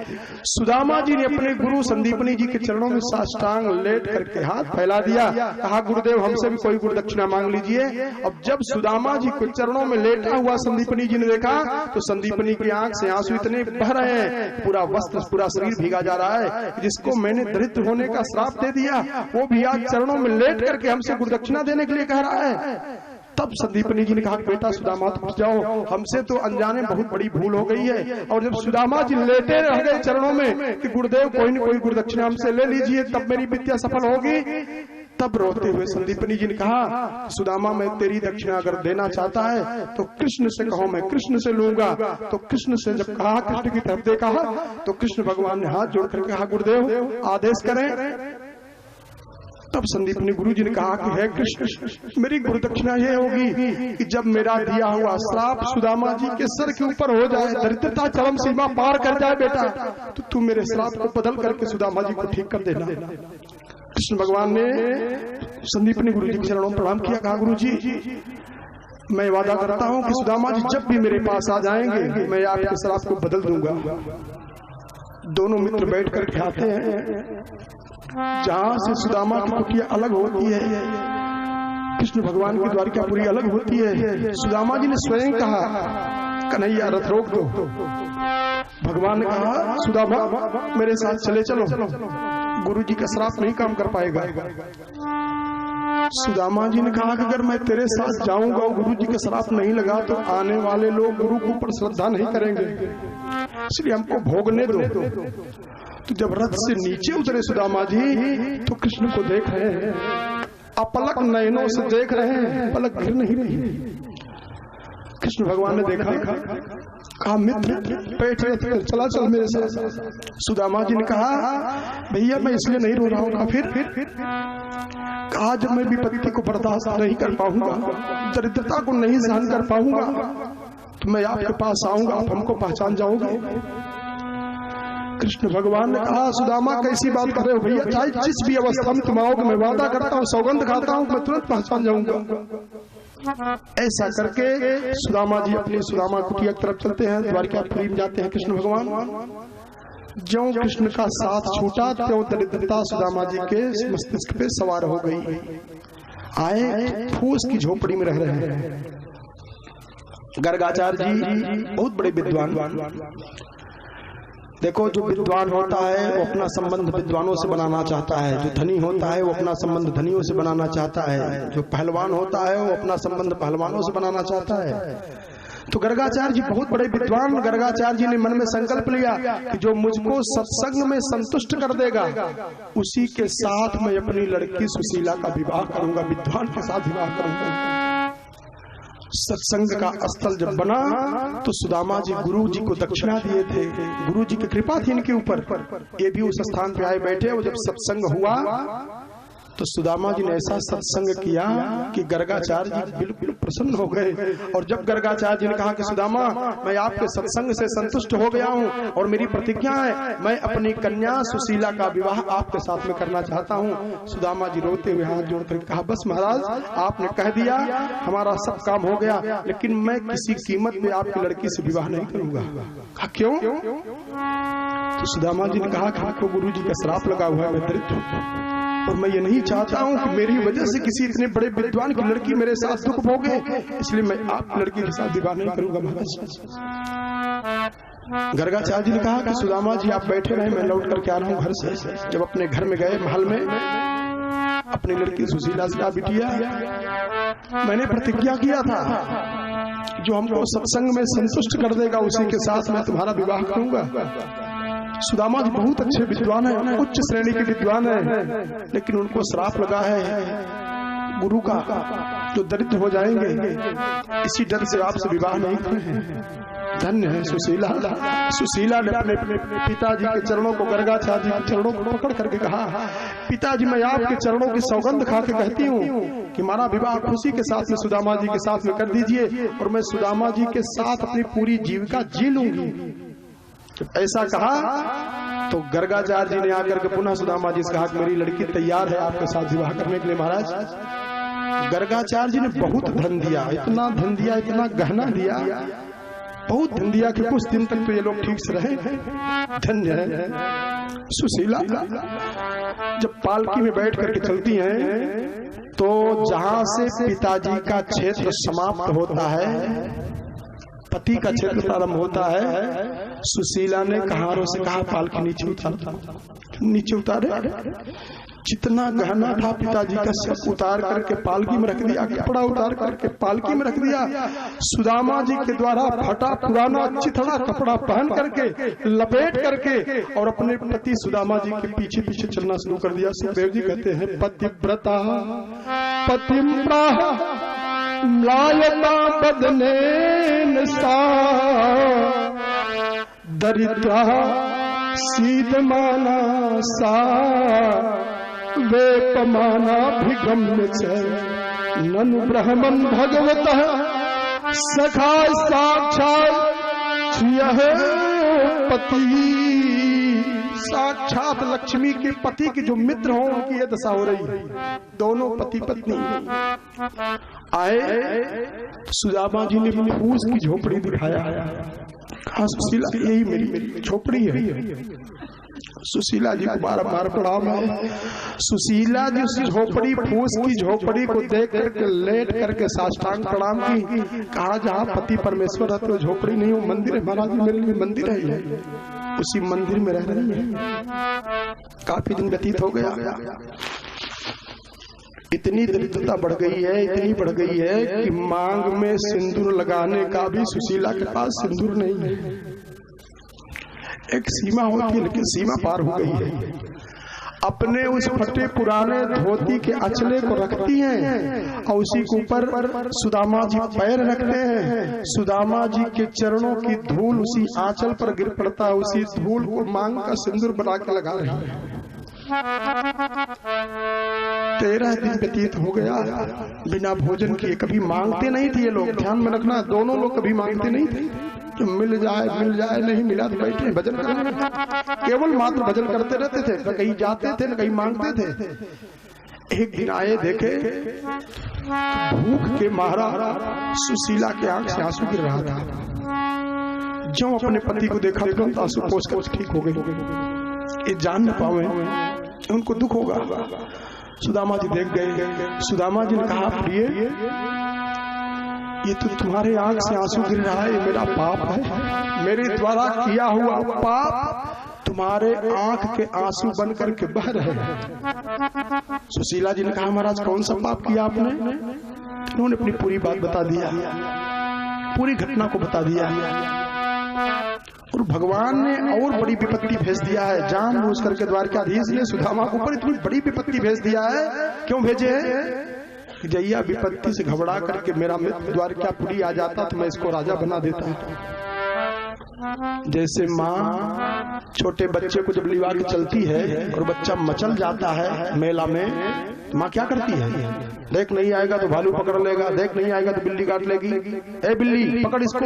सुदामा जी ने अपने गुरु संदीपनी जी के चरणों में साष्टांग लेट करके हाथ फैला दिया, कहा गुरुदेव हमसे भी कोई गुरु दक्षिणा मांग लीजिए। अब जब सुदामा जी को चरणों में लेटा हुआ संदीपनी जी ने देखा तो संदीपनी की आंख से आंसू इतने बह रहे हैं, पूरा वस्त्र पूरा शरीर भीगा जा रहा है। जिसको मैंने दरिद्र होने का श्राप दे दिया वो भी आज चरणों में लेट करके हमसे गुरुदक्षिणा देने के लिए कह रहा है। तब संदीपनी जी ने कहा बेटा सुदामा तुम जाओ, हमसे तो अनजाने बहुत बड़ी भूल हो गई है। और जब सुदामा जी लेटे रह गए चरणों में कि गुरुदेव कोई न कोई गुरुदक्षिणा हमसे ले लीजिए तब मेरी विद्या सफल होगी, तब रोते हुए संदीपनी जी ने कहा सुदामा मैं तेरी दक्षिणा अगर देना चाहता है तो कृष्ण से कहो, मैं कृष्ण से लूंगा। तो कृष्ण से जब कहा, कृष्ण की तरफ देखा तो कृष्ण भगवान ने हाथ जोड़कर कहा गुरुदेव आदेश करें। तब संदीपनी गुरु जी ने कहा कि हे कृष्ण मेरी गुरुदक्षिणा ये होगी कि जब मेरा दिया हुआ श्राप सुदामा जी के सर के ऊपर हो जाए, दरिद्रता चरम सीमा पार कर जाए बेटा, तो तू मेरे श्राप को बदल करके सुदामा जी को ठीक कर देना। कृष्ण भगवान ने संदीपनी गुरु जी के चरणों में प्रणाम किया, कहा गुरु जी मैं वादा करता हूँ कि सुदामा जी जब भी मेरे पास आ जाएंगे मैं आपके श्राप को बदल दूंगा। दोनों मित्र बैठ कर खाते हैं, जहां से सुदामा की कुटिया अलग होती है कृष्ण भगवान की द्वारिकापुरी अलग होती है। सुदामा जी ने स्वयं कहा कन्हैया रथ रोक दो। भगवान ने कहा सुदामा मेरे साथ चले चलो, गुरु जी का श्राप नहीं काम कर पाएगा। सुदामा जी ने कहा कि अगर मैं तेरे साथ जाऊंगा और गुरु जी का श्राप नहीं लगा तो आने वाले लोग गुरु के ऊपर श्रद्धा नहीं करेंगे, इसलिए हमको भोगने दो। तो जब रथ से नीचे उतरे सुदामा जी तो कृष्ण को देख रहे हैं, अपलक नयनों से देख रहे हैं, पलक गिर नहीं रही। कृष्ण भगवान ने देखा, कहा मित्र बैठ चला चल मेरे साथ। सुदामा जी ने कहा भैया मैं इसलिए नहीं रो रहा हूँ। फिर कहा जब मैं विपत्ति को बर्दाश्त नहीं कर पाऊंगा, दरिद्रता को नहीं सहन कर पाऊंगा तो मैं आपके पास आऊंगा, आप हमको पहचान जाओगे। कृष्ण भगवान ने कहा सुदामा कैसी बात कर रहे हो भैया, चाहे जिस भी अवस्था में तुम आओगे मैं वादा करता हूँ, सौगंध खाता हूँ मैं तुरंत पहचान जाऊंगा। ऐसा करके सुदामा जी अपनी सुदामा कुटिया की तरफ चलते हैं, द्वारिकापुरी में जाते हैं कृष्ण भगवान। ज्यों कृष्ण का साथ छूटा त्यों दरिद्रता सुदामा जी के मस्तिष्क पे सवार हो गई। आए फूस की झोपड़ी में रह रहे हैं। गर्गाचार्य जी बहुत बड़े विद्वान। देखो जो विद्वान होता है वो अपना संबंध विद्वानों से बनाना चाहता है, जो धनी होता है वो अपना संबंध धनियों से बनाना चाहता है, जो पहलवान होता है वो अपना संबंध पहलवानों से बनाना चाहता है। तो गर्गाचार्य जी बहुत बड़े विद्वान, गर्गाचार्य जी ने मन में संकल्प लिया कि जो मुझको सत्संग में संतुष्ट कर देगा उसी के साथ मैं अपनी लड़की सुशीला का विवाह करूंगा, विद्वान के साथ विवाह करूंगा। सत्संग का स्थल जब बना तो सुदामा जी गुरु जी को दक्षिणा दिए थे, गुरु जी की कृपा थी इनके ऊपर, ये भी उस स्थान पे आए बैठे। और जब सत्संग हुआ तो सुदामा जी ने ऐसा सत्संग किया कि गर्गाचार्य जी बिल्कुल प्रसन्न हो गए। और जब गर्गाचार्य जी ने कहा कि सुदामा मैं आपके सत्संग से संतुष्ट हो गया हूँ और मेरी प्रतिज्ञा है मैं अपनी कन्या सुशीला का विवाह आपके साथ में करना चाहता हूँ। सुदामा जी रोते हुए हाथ जोड़कर कहा बस महाराज आपने कह दिया, हमारा सब काम हो गया, लेकिन मैं किसी कीमत में आपकी लड़की से विवाह नहीं करूंगा। कहा क्यों? तो सुदामा जी ने कहा कि आपको गुरु जी का श्राप लगा हुआ है, मैं दरिद्र और मैं ये नहीं चाहता हूँ कि मेरी वजह से किसी इतने बड़े विद्वान की लड़की मेरे साथ दुख भोगे, इसलिए मैं आप लड़की के साथ विवाह नहीं करूंगा महाराज। गर्गाचार्य जी ने कहा कि सुदामा जी आप बैठे रहे, मैं लौट करके आ रहा हूँ घर से। जब अपने घर में गए महल में अपनी लड़की सुशीला से कहा बिटिया मैंने प्रतिज्ञा किया था जो हमको सत्संग में संतुष्ट कर देगा उसी के साथ मैं तुम्हारा विवाह करूंगा। सुदामा जी बहुत अच्छे विद्वान है, उच्च श्रेणी के विद्वान है, लेकिन उनको श्राप लगा है गुरु का जो दरिद्र हो जाएंगे, इसी डर से आपसे विवाह नहीं करें। धन्य है सुशीला। सुशीला ने अपने पिताजी के चरणों को, गर्गाचार्य जी के चरणों को पकड़ करके कहा पिताजी मैं आपके चरणों की सौगंध खा के कहती हूँ कि हमारा विवाह खुशी के साथ में सुदामा जी के साथ में कर दीजिए और मैं सुदामा जी के साथ अपनी पूरी जीविका जी लूंगी। जब ऐसा कहा तो गर्गाचार्य जी ने आकर के पुनः सुदामा जी से कहा कि मेरी लड़की तैयार है आपके साथ विवाह करने के लिए। महाराज गर्गाचार्य जी ने बहुत धन दिया, इतना धन दिया, इतना गहना दिया, बहुत धन दिया कि कुछ दिन तक तो ये लोग ठीक से रहे। धन्य है सुशीला। जब पालकी में बैठ करके चलती हैं तो जहां से पिताजी का क्षेत्र समाप्त होता है, पति का क्षेत्र प्रारंभ होता है, सुशीला ने कहारों से कहा पालकी नीचे उतार। नीचे उतारे, जितना गहना था पिताजी का सब उतार करके पालकी में रख दिया, कपड़ा उतार करके पालकी में रख दिया। सुदामा जी के द्वारा फटा पुराना चिथड़ा कपड़ा पहन करके लपेट करके और अपने पति सुदामा जी के पीछे पीछे चलना शुरू कर दिया। सुखदेव जी कहते हैं पतिव्रता पतिम्रा लायता बदने सा दरिद्रा सीधमाना सा वे पमानाभिगम्य च ननु ब्रह्मन् भगवतः सखा साक्षात् यह पति। साक्षात लक्ष्मी के पति के जो मित्र हों उनकी यह दशा हो रही है। दोनों पति पत्नी आए, सुदामा जी ने फूस की झोपड़ी दिखाया। कहा सुशीला यही मेरी झोपड़ी है। सुशीला जी को बार-बार प्रणाम है। सुशीला जी उस झोपड़ी फूस की झोपड़ी को देख करके लेट करके साष्टांग प्रणाम की। कहा जहाँ पति परमेश्वर रहते तो झोपड़ी नहीं हो मंदिर है। महाराज मेरे लिए मंदिर है, उसी मंदिर में रह रही है। काफी दिन व्यतीत हो गया, इतनी दरिद्रता बढ़ गई है, इतनी बढ़ गई है कि मांग में सिंदूर लगाने का भी सुशीला के पास सिंदूर नहीं है। एक सीमा होती है लेकिन सीमा पार हो गई है। अपने उस फटे पुराने धोती के अचले को रखती हैं और उसी के ऊपर सुदामा जी पैर रखते हैं। सुदामा जी के चरणों की धूल उसी आंचल पर गिर पड़ता है, उसी धूल को मांग का सिंदूर बना के लगा रही है। 13 दिन व्यतीत हो गया बिना भोजन किए। कभी मांगते नहीं थे ये लोग, ध्यान में रखना, दोनों लोग कभी मांगते नहीं थे। तो मिल जाए नहीं मिला तो बैठे भजन करने, केवल मात्र भजन करते रहते थे। न कहीं जाते थे न कहीं मांगते थे। एक दिन आए, देखे भूख के मारा सुशीला के आंख से आंसू गिर रहा था। जो अपने पति को देखा तुरंत आंसू पोंछ कर ठीक हो गई। ये जान न पावे उनको दुख होगा। सुदामा जी देख गए। सुदामा जी ने कहा प्रिय ये तो तुम्हारे आंख से आंसू गिर रहा है, ये मेरा पाप है। मेरे द्वारा किया हुआ पाप तुम्हारे आंख के आंसू बन करके बह रहे हैं। सुशीला जी ने कहा महाराज कौन सा पाप किया आपने? उन्होंने अपनी पूरी बात बता दिया, पूरी घटना को बता दिया। और भगवान ने और बड़ी विपत्ति भेज दिया है। जानबूझ करके द्वारकाधीश ने सुदामा के ऊपर इतनी बड़ी विपत्ति भेज दिया है। क्यों भेजे है? जैया विपत्ति से घबरा करके मेरा मित्र द्वारकापुरी आ जाता तो मैं इसको राजा बना देता। जैसे माँ छोटे बच्चे को जब लिवा के चलती है और बच्चा मचल जाता है मेला में, माँ क्या करती है? देख नहीं आएगा तो भालू पकड़ लेगा, देख नहीं आएगा तो बिल्ली काट लेगी, ए बिल्ली पकड़ इसको,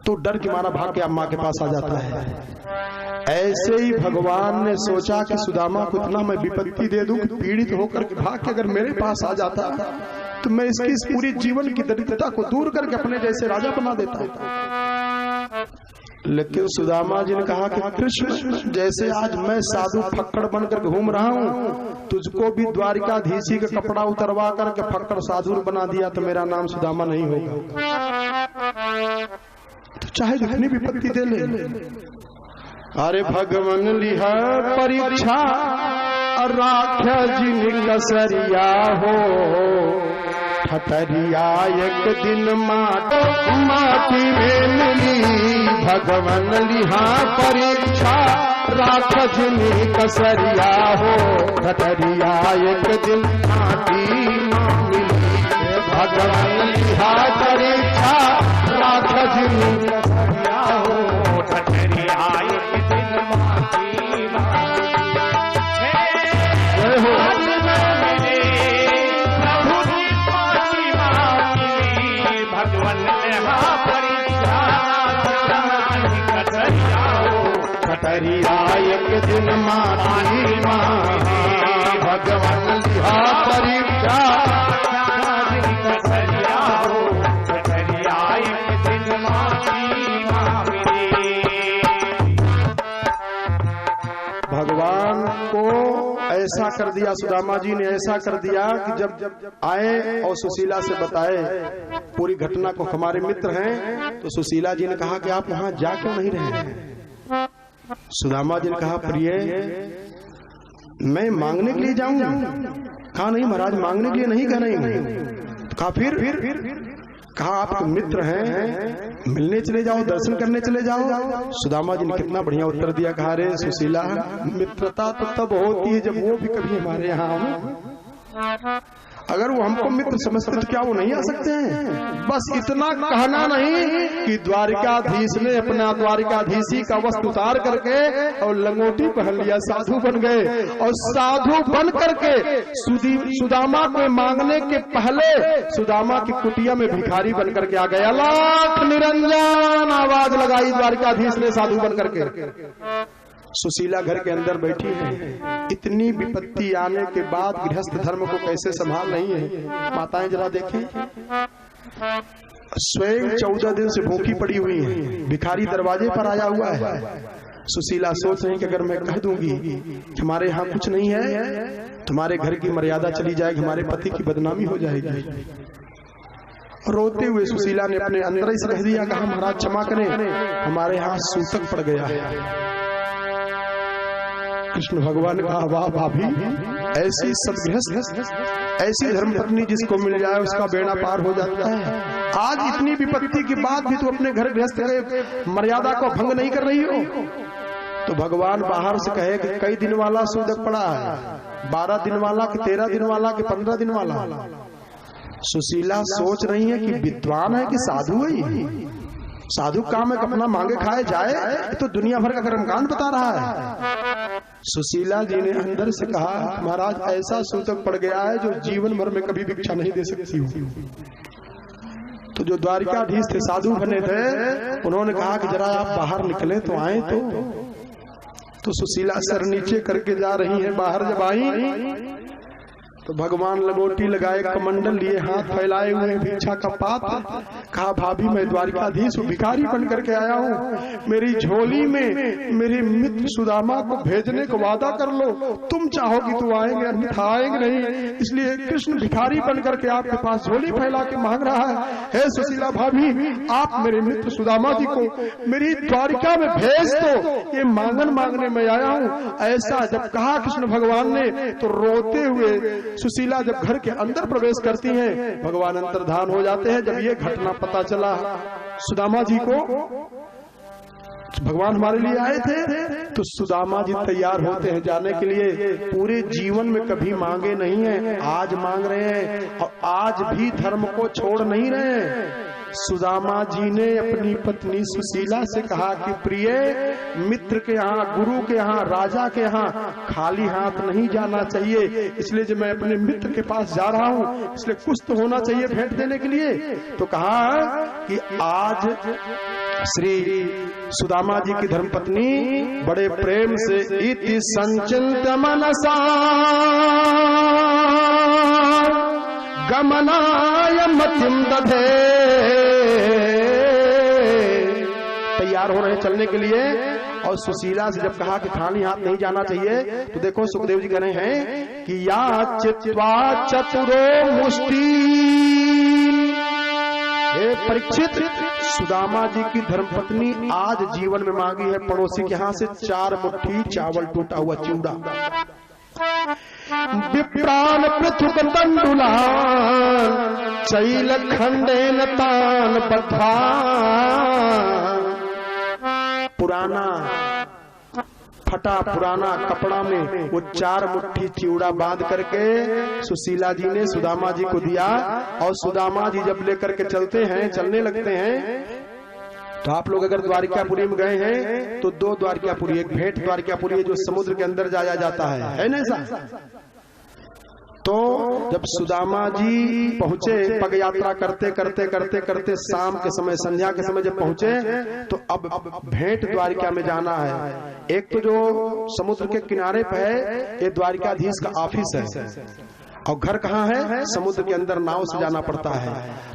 तो डर के मारा भाग के अम्मा के पास आ जाता है। ऐसे ही भगवान ने सोचा कि सुदामा को इतना मैं विपत्ति दे दूं, पीड़ित होकर के भाग के अगर मेरे पास आ जाता तो मैं इसकी इस पूरी जीवन की दरिद्रता को दूर करके अपने जैसे राजा बना देता। लेकिन सुदामा जी ने कहा कि कृष्ण जैसे आज मैं साधु फक्कड़ बनकर घूम रहा हूँ, तुझको भी द्वारिकाधीशी का कपड़ा उतरवा करके फक्कड़ साधु बना दिया तो मेरा नाम सुदामा नहीं होगा। तो चाहे जितनी विपत्ति दे ले। अरे भगवान लिहा परीक्षा राख्या जिन कसरिया हो, ठठरिया एक दिन माटी में मिली। भगवान लिहा परीक्षा राख जिन कसरिया हो, ठठरिया एक दिन माटी में मिली। भगवान लिहा परीक्षा राख जिन कसरिया हो, ठठरिया एक दिन माटी में भगवान कछरिया एक दिन मारी भगवान लिहा परीक्षा कछरिया हो कछरिया एक दिन भगवान को ऐसा कर दिया, सुदामा जी ने ऐसा कर दिया कि जब आए और सुशीला से बताए पूरी घटना को, हमारे मित्र हैं, तो सुशीला जी ने कहा कि आप वहां जा क्यों नहीं रहे हैं? सुदामा जी ने कहा प्रिय मैं मांगने के लिए जाऊंगा। कहा नहीं महाराज, मांगने के लिए नहीं कह रही हूं। कहा फिर? कहा आप मित्र हैं, मिलने चले जाओ, दर्शन करने चले जाओ। सुदामा जी ने कितना बढ़िया उत्तर दिया। कहा रे सुशीला, मित्रता तो तब होती है जब वो भी कभी हमारे यहाँ हो। अगर वो हमको मित्र समझते तो क्या वो नहीं आ सकते हैं? बस इतना कहना नहीं कि द्वारिकाधीश ने अपना द्वारिकाधीशी का वस्त्र उतार करके और लंगोटी पहन लिया, साधु बन गए। और साधु बन करके सुदामा को मांगने के पहले सुदामा की कुटिया में भिखारी बन करके आ गया। लाख निरंजन आवाज लगाई द्वारिकाधीश ने साधु बन करके। सुशीला घर के अंदर बैठी है। इतनी विपत्ति आने के बाद गृहस्थ धर्म को कैसे संभाल रही है माताएं, जरा देखें। स्वयं 14 दिन से भूखी पड़ी हुई है, भिखारी दरवाजे पर आया हुआ है। सुशीला सोच रही कि अगर मैं कह दूंगी हमारे यहाँ कुछ नहीं है, तुम्हारे घर की मर्यादा चली जाएगी, हमारे पति की बदनामी हो जाएगी। रोते हुए सुशीला ने अपने अंदर ही कह दिया, कहा महाराज क्षमा करें, हमारे यहाँ सूतक पड़ गया है। कृष्ण भगवान ने कहा वाह भाभी, ऐसी सद्गृहस्थ, ऐसी धर्मपत्नी जिसको मिल जाए उसका बेड़ा पार हो जाता है। आज इतनी विपत्ति के बाद भी तू अपने घर गृहस्थ के मर्यादा को भंग नहीं कर रही हो। तो भगवान बाहर से कहे कि कई दिन वाला सूतक पड़ा है, 12 दिन वाला कि 13 दिन वाला कि 15 दिन वाला। सुशीला सोच रही है कि विद्वान है कि साधु है। साधु काम है अपना मांगे खाए जाए, तो दुनिया भर का कर्मकांड बता रहा है। सुशीला जी ने अंदर से कहा महाराज ऐसा सूतक पड़ गया है जो जीवन भर में कभी भिक्षा नहीं दे सकती हूँ। तो जो द्वारिकाधीश थे, साधु बने थे, उन्होंने कहा कि जरा आप बाहर निकले तो आए। तो सुशीला सर नीचे करके जा रही है। बाहर जब आई तो भगवान लंगोटी लगाए, कमंडल लिए, हाथ फैलाए हुए, भिक्षा का पात्र। कहा भाभी मैं द्वारिकाधीश भिखारी बन करके आया हूँ, मेरी झोली में मेरे मित्र सुदामा को भेजने को वादा कर लो, तुम चाहोगी तो आएंगे, अन्यथा आएंगे नहीं। इसलिए कृष्ण भिखारी बन करके आपके पास झोली फैला के मांग रहा है। हे सुशीला भाभी, आप मेरे मित्र सुदामा जी को मेरी द्वारिका में भेज दो, ये मांगन मांगने में आया हूँ। ऐसा जब कहा कृष्ण भगवान ने तो रोते हुए सुशीला जब घर के अंदर प्रवेश करती हैं, भगवान अंतर्धान हो जाते हैं। जब ये घटना पता चला सुदामा जी को, भगवान हमारे लिए आए थे, तो सुदामा जी तैयार होते हैं जाने के लिए। पूरे जीवन में कभी मांगे नहीं है, आज मांग रहे हैं और आज भी धर्म को छोड़ नहीं रहे हैं। सुदामा जी ने अपनी पत्नी सुशीला से कहा कि प्रिय, मित्र के यहाँ, गुरु के यहाँ, राजा के यहाँ खाली हाथ नहीं जाना चाहिए। इसलिए जब मैं अपने मित्र के पास जा रहा हूँ, इसलिए कुछ तो होना चाहिए भेंट देने के लिए। तो कहा कि आज श्री सुदामा जी की धर्मपत्नी बड़े प्रेम से इति संचिंत मनसा गमनाय मतिम दधे, तैयार हो रहे चलने के लिए। और सुशीला से जब कहा कि खाली हाथ नहीं जाना चाहिए, तो देखो सुखदेव जी कह रहे हैं कि या चित्वा चतुरो मुष्टि। हे परीक्षित, सुदामा जी की धर्मपत्नी आज जीवन में मांगी है पड़ोसी के यहाँ से 4 मुट्ठी चावल, टूटा हुआ चिवड़ा। विप्राण पृथुक तंडुलान चैल खंडेन तान बद्धा। पुराना फटा पुराना कपड़ा में वो 4 मुट्ठी चिवड़ा बांध करके सुशीला जी ने सुदामा जी को दिया। और सुदामा जी जब लेकर के चलते हैं, चलने लगते हैं, तो आप लोग अगर द्वारिकापुरी में गए हैं तो 2 द्वारिकापुरी, एक भेंट द्वारिकापुरी जो समुद्र के अंदर जाया जाता है ना ऐसा। तो जब सुदामा जी पहुंचे, पग यात्रा करते करते करते करते शाम के समय, संध्या के समय जब पहुंचे, तो अब भेंट द्वारिका में जाना है। एक तो जो समुद्र के किनारे पे है, ये द्वारिकाधीश का ऑफिस है, और घर कहाँ है? समुद्र के अंदर नाव से जाना पड़ता है।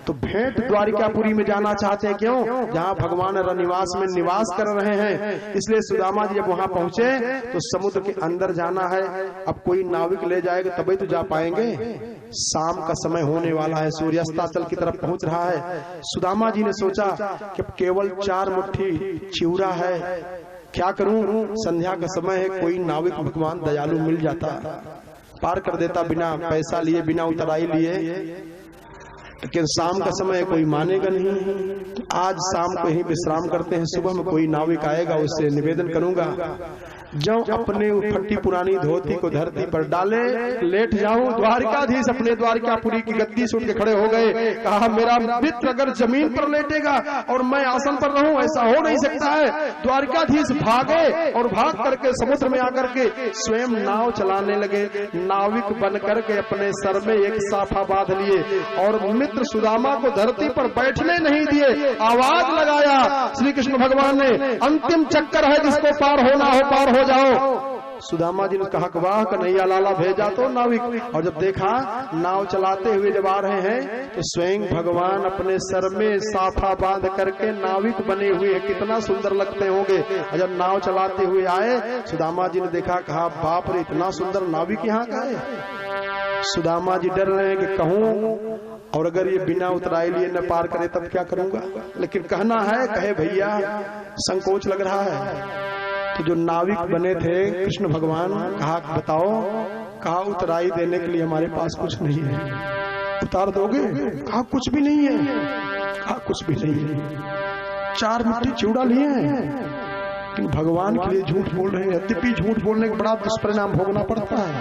तो भेंट द्वारिकापुरी में जाना चाहते हैं, क्यों? जहाँ भगवान रनिवास में निवास कर रहे हैं। इसलिए सुदामा जी जब वहां पहुंचे तो समुद्र के अंदर जाना है। अब कोई नाविक ले जाएगा तभी तो जा पाएंगे। शाम का समय होने वाला है, सूर्यास्ताचल की तरफ पहुंच रहा है। सुदामा जी ने सोचा कि केवल 4 मुट्ठी चिवड़ा है, क्या करूं? संध्या का समय है, कोई नाविक भगवान दयालु मिल जाता, पार कर देता बिना पैसा लिए, बिना उतराई लिए। लेकिन शाम का समय कोई मानेगा नहीं। आज शाम को ही विश्राम करते हैं, सुबह में कोई नाविक आएगा, उससे निवेदन करूंगा जो अपने फटी पुरानी धोती को धरती पर डाले, लेट जाऊं। द्वारिकाधीश अपने द्वारिकापुरी की गद्दी से उठ के खड़े हो गए। कहा मेरा मित्र अगर जमीन पर लेटेगा और मैं आसन पर रहूं, ऐसा हो नहीं सकता है। द्वारिकाधीश भागे और भाग करके समुद्र में आकर के स्वयं नाव चलाने लगे। नाविक बन करके अपने सर में एक साफा बांध लिए और मित्र सुदामा को धरती पर बैठने नहीं दिए। आवाज लगाया श्री कृष्ण भगवान ने, अंतिम चक्कर है, जिसको पार होना हो पार हो जाओ। सुदामा जी ने कहा कि वाह, कन्हैया लाला भेजा तो नाविक। और जब देखा नाव चलाते हुए जब आ रहे हैं तो स्वयं भगवान अपने सर में साफा बांध करके नाविक बने हुए, कितना सुंदर लगते होंगे। और जब नाव चलाते हुए आए, सुदामा जी ने देखा, कहा बाप रे, इतना सुंदर नाविक यहाँ का है। सुदामा जी डर रहे हैं कि कहूं, और अगर ये बिना उतराई लिए न पार करे तब क्या करूंगा। लेकिन कहना है, कहे भैया, संकोच लग रहा है। तो जो नाविक बने थे कृष्ण भगवान, कहा बताओ, कहा उतराई देने के लिए हमारे पास कुछ नहीं है, उतार दोगे? कहा कुछ भी नहीं है। कहा कुछ भी नहीं है। 4 मुट्ठी चिवड़ा लिए हैं, लेकिन भगवान के लिए झूठ बोल रहे हैं। यद्यपि झूठ बोलने का बड़ा दुष्परिणाम भोगना पड़ता है।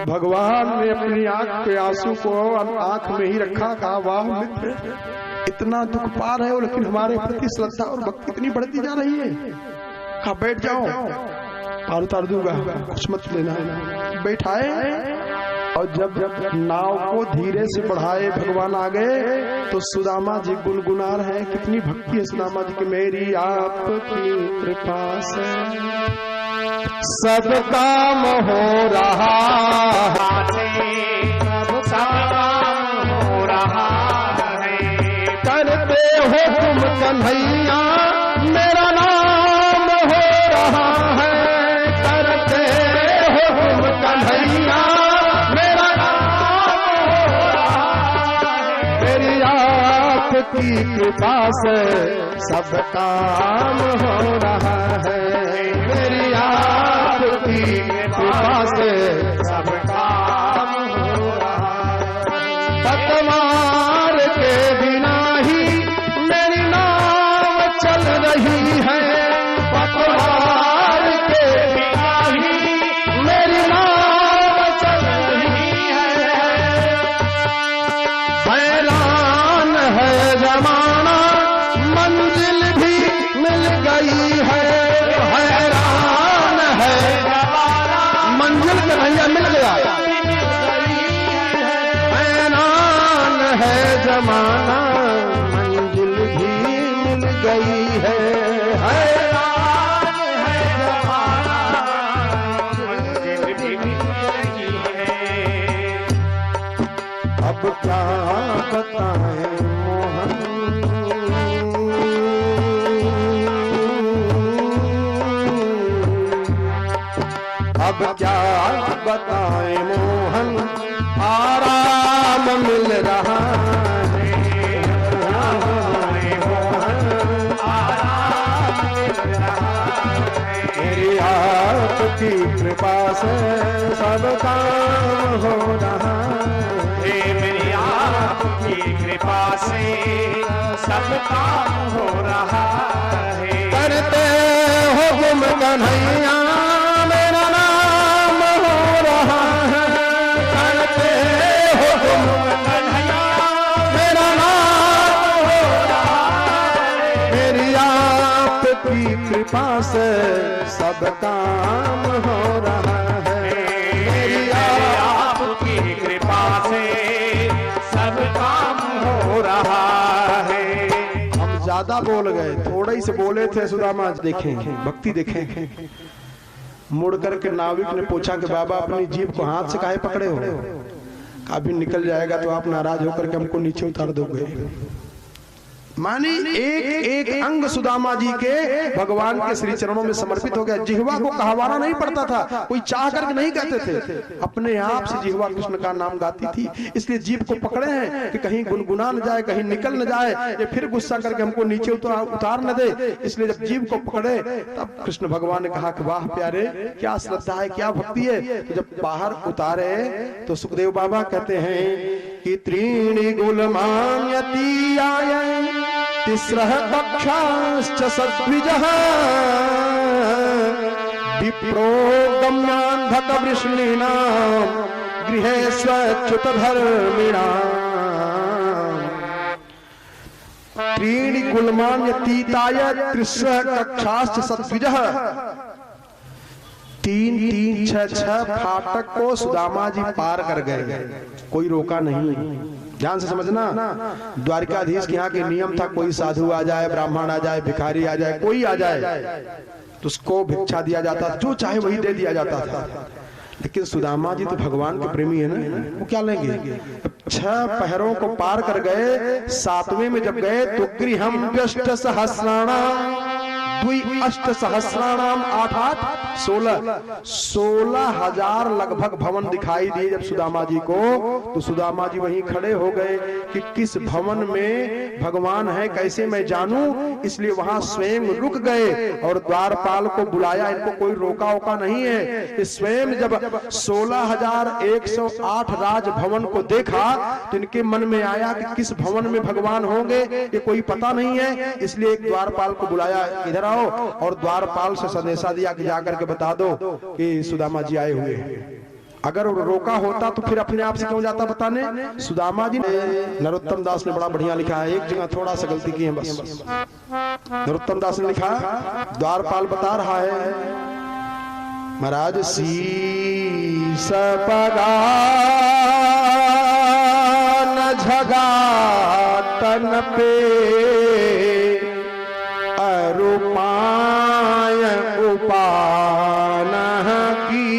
भगवान ने अपनी आंख पे आंसू को आंख में ही रखा। कहा वाह मित्र, इतना दुख पा रहे हो, लेकिन हमारे प्रति श्रद्धा और भक्ति इतनी बढ़ती जा रही है। कहा बैठ जाओ, पार उतार दूंगा, कुछ मत लेना। बैठाए और जब नाव को धीरे से बढ़ाए, भगवान आ गए तो सुदामा जी गुनगुना रहे हैं। कितनी भक्ति है सुदामा जी की। मेरी आपकी कृपा से सब काम हो रहा है, करते हो तुम कन्हैया, मेरा नाम हो रहा है। करते हो तुम कन्हैया, मेरा नाम हो रहा है। मेरी आपकी कृपा से सब काम हो रहा है। मेरी आपकी कृपा से सब काम हो रहा है। पतवार के बिना ही मेरी नाव चल रही है। पतवार के बिना ही मेरी नाव चल रही है। हैरान है जमाना, मंजिल भी मिल गई है। हैरान है जमाना, मंजिल कन्हैया मिल गया। हैरान है जमाना, मंजिल भी मिल गई है। हैरान है जमाना, मंजिल भी मिल गई है। अब क्या बताएं मोहन, अब क्या बताएं मोहन, आराम मिल रहा है। मेरी आपकी कृपा से सब काम हो रहा है। मेरी आपकी कृपा से सब काम हो रहा है। करते हो तुम कन्हैया, मेरा नाम हो रहा है। करते हो तुम कन्हैया, मेरा नाम हो रहा है। मेरी आपकी कृपा से सब काम हो रहा है। मेरी ज्यादा बोल गए, थोड़े ही से बोले थे सुदामा। देखें भक्ति देखें। मुड़ करके नाविक ने पूछा कि बाबा अपनी जीभ को हाथ से काहे पकड़े हो? अभी निकल जाएगा तो आप नाराज होकर के हमको नीचे उतार दोगे। मानी एक एक अंग सुदामा जी के भगवान के श्री चरणों में समर्पित हो गया। जिह्वा को कहवाना नहीं पड़ता था, कोई चाह करके नहीं कहते थे, अपने आप से जिह्वा कृष्ण का नाम गाती थी। इसलिए जीभ को पकड़े हैं कि कहीं गुनगुना न जाए, कहीं निकल न जाए, ये फिर गुस्सा करके हमको नीचे उतार न दे। इसलिए जब जीभ को पकड़े तब कृष्ण भगवान ने कहा कि वाह प्यारे, क्या श्रद्धा है, क्या भक्ति है। तो जब बाहर उतारे तो सुखदेव बाबा कहते हैं कि त्रीणि गुलमान्यतीयाय तिस्रः पक्षाश्च सद्विजः विप्रो गम्यान्धक वृष्णीनां गृहे स्वच्युत धर्मिणाम्। त्रीणि गुलमान्यतीताय तिस्रः कक्षाश्च सद्विजः। 3-3, 6-6 फाटक को सुदामा जी पार कर गए, कोई रोका नहीं। ध्यान से समझना, द्वारिकाधीश के यहाँ के नियम था, कोई साधु आ जाए, ब्राह्मण आ जाए, भिखारी आ जाए, कोई आ जाए तो उसको भिक्षा दिया जाता था, जो चाहे वही दे दिया जाता था। लेकिन सुदामा जी तो भगवान के प्रेमी है ना, वो क्या लेंगे? 6 पहरों को पार कर गए। 7वें में जब गए तो गृहम व्यष्ट सहस्राणाम 2 अष्ट सहस्राणाम 8-8 16,000 लगभग भवन दिखाई दिए जब सुदामा जी को। तो सुदामा जी वहीं खड़े हो गए कि किस भवन में भगवान है, कैसे मैं जानूं। इसलिए वहां स्वयं रुक गए और द्वारपाल को बुलाया। इनको कोई रोका ओका नहीं है। स्वयं जब 16,108 राज भवन को देखा तो इनके मन में आया कि किस भवन में भगवान होंगे ये कोई पता नहीं है। इसलिए एक द्वारपाल को बुलाया, इधर आओ, और द्वारपाल से संदेशा दिया कि जाकर के बता दो कि सुदामा जी आए हुए हैं। अगर रोका होता तो फिर अपने आप से क्यों जाता बताने। सुदामा जी ने, नरोत्तम दास ने बड़ा बढ़िया लिखा है, एक जगह थोड़ा सा गलती की है बस। नरोत्तम दास ने लिखा, द्वारपाल बता रहा है महाराज शीस पगा न झगा तन पे अरुपाय उपान की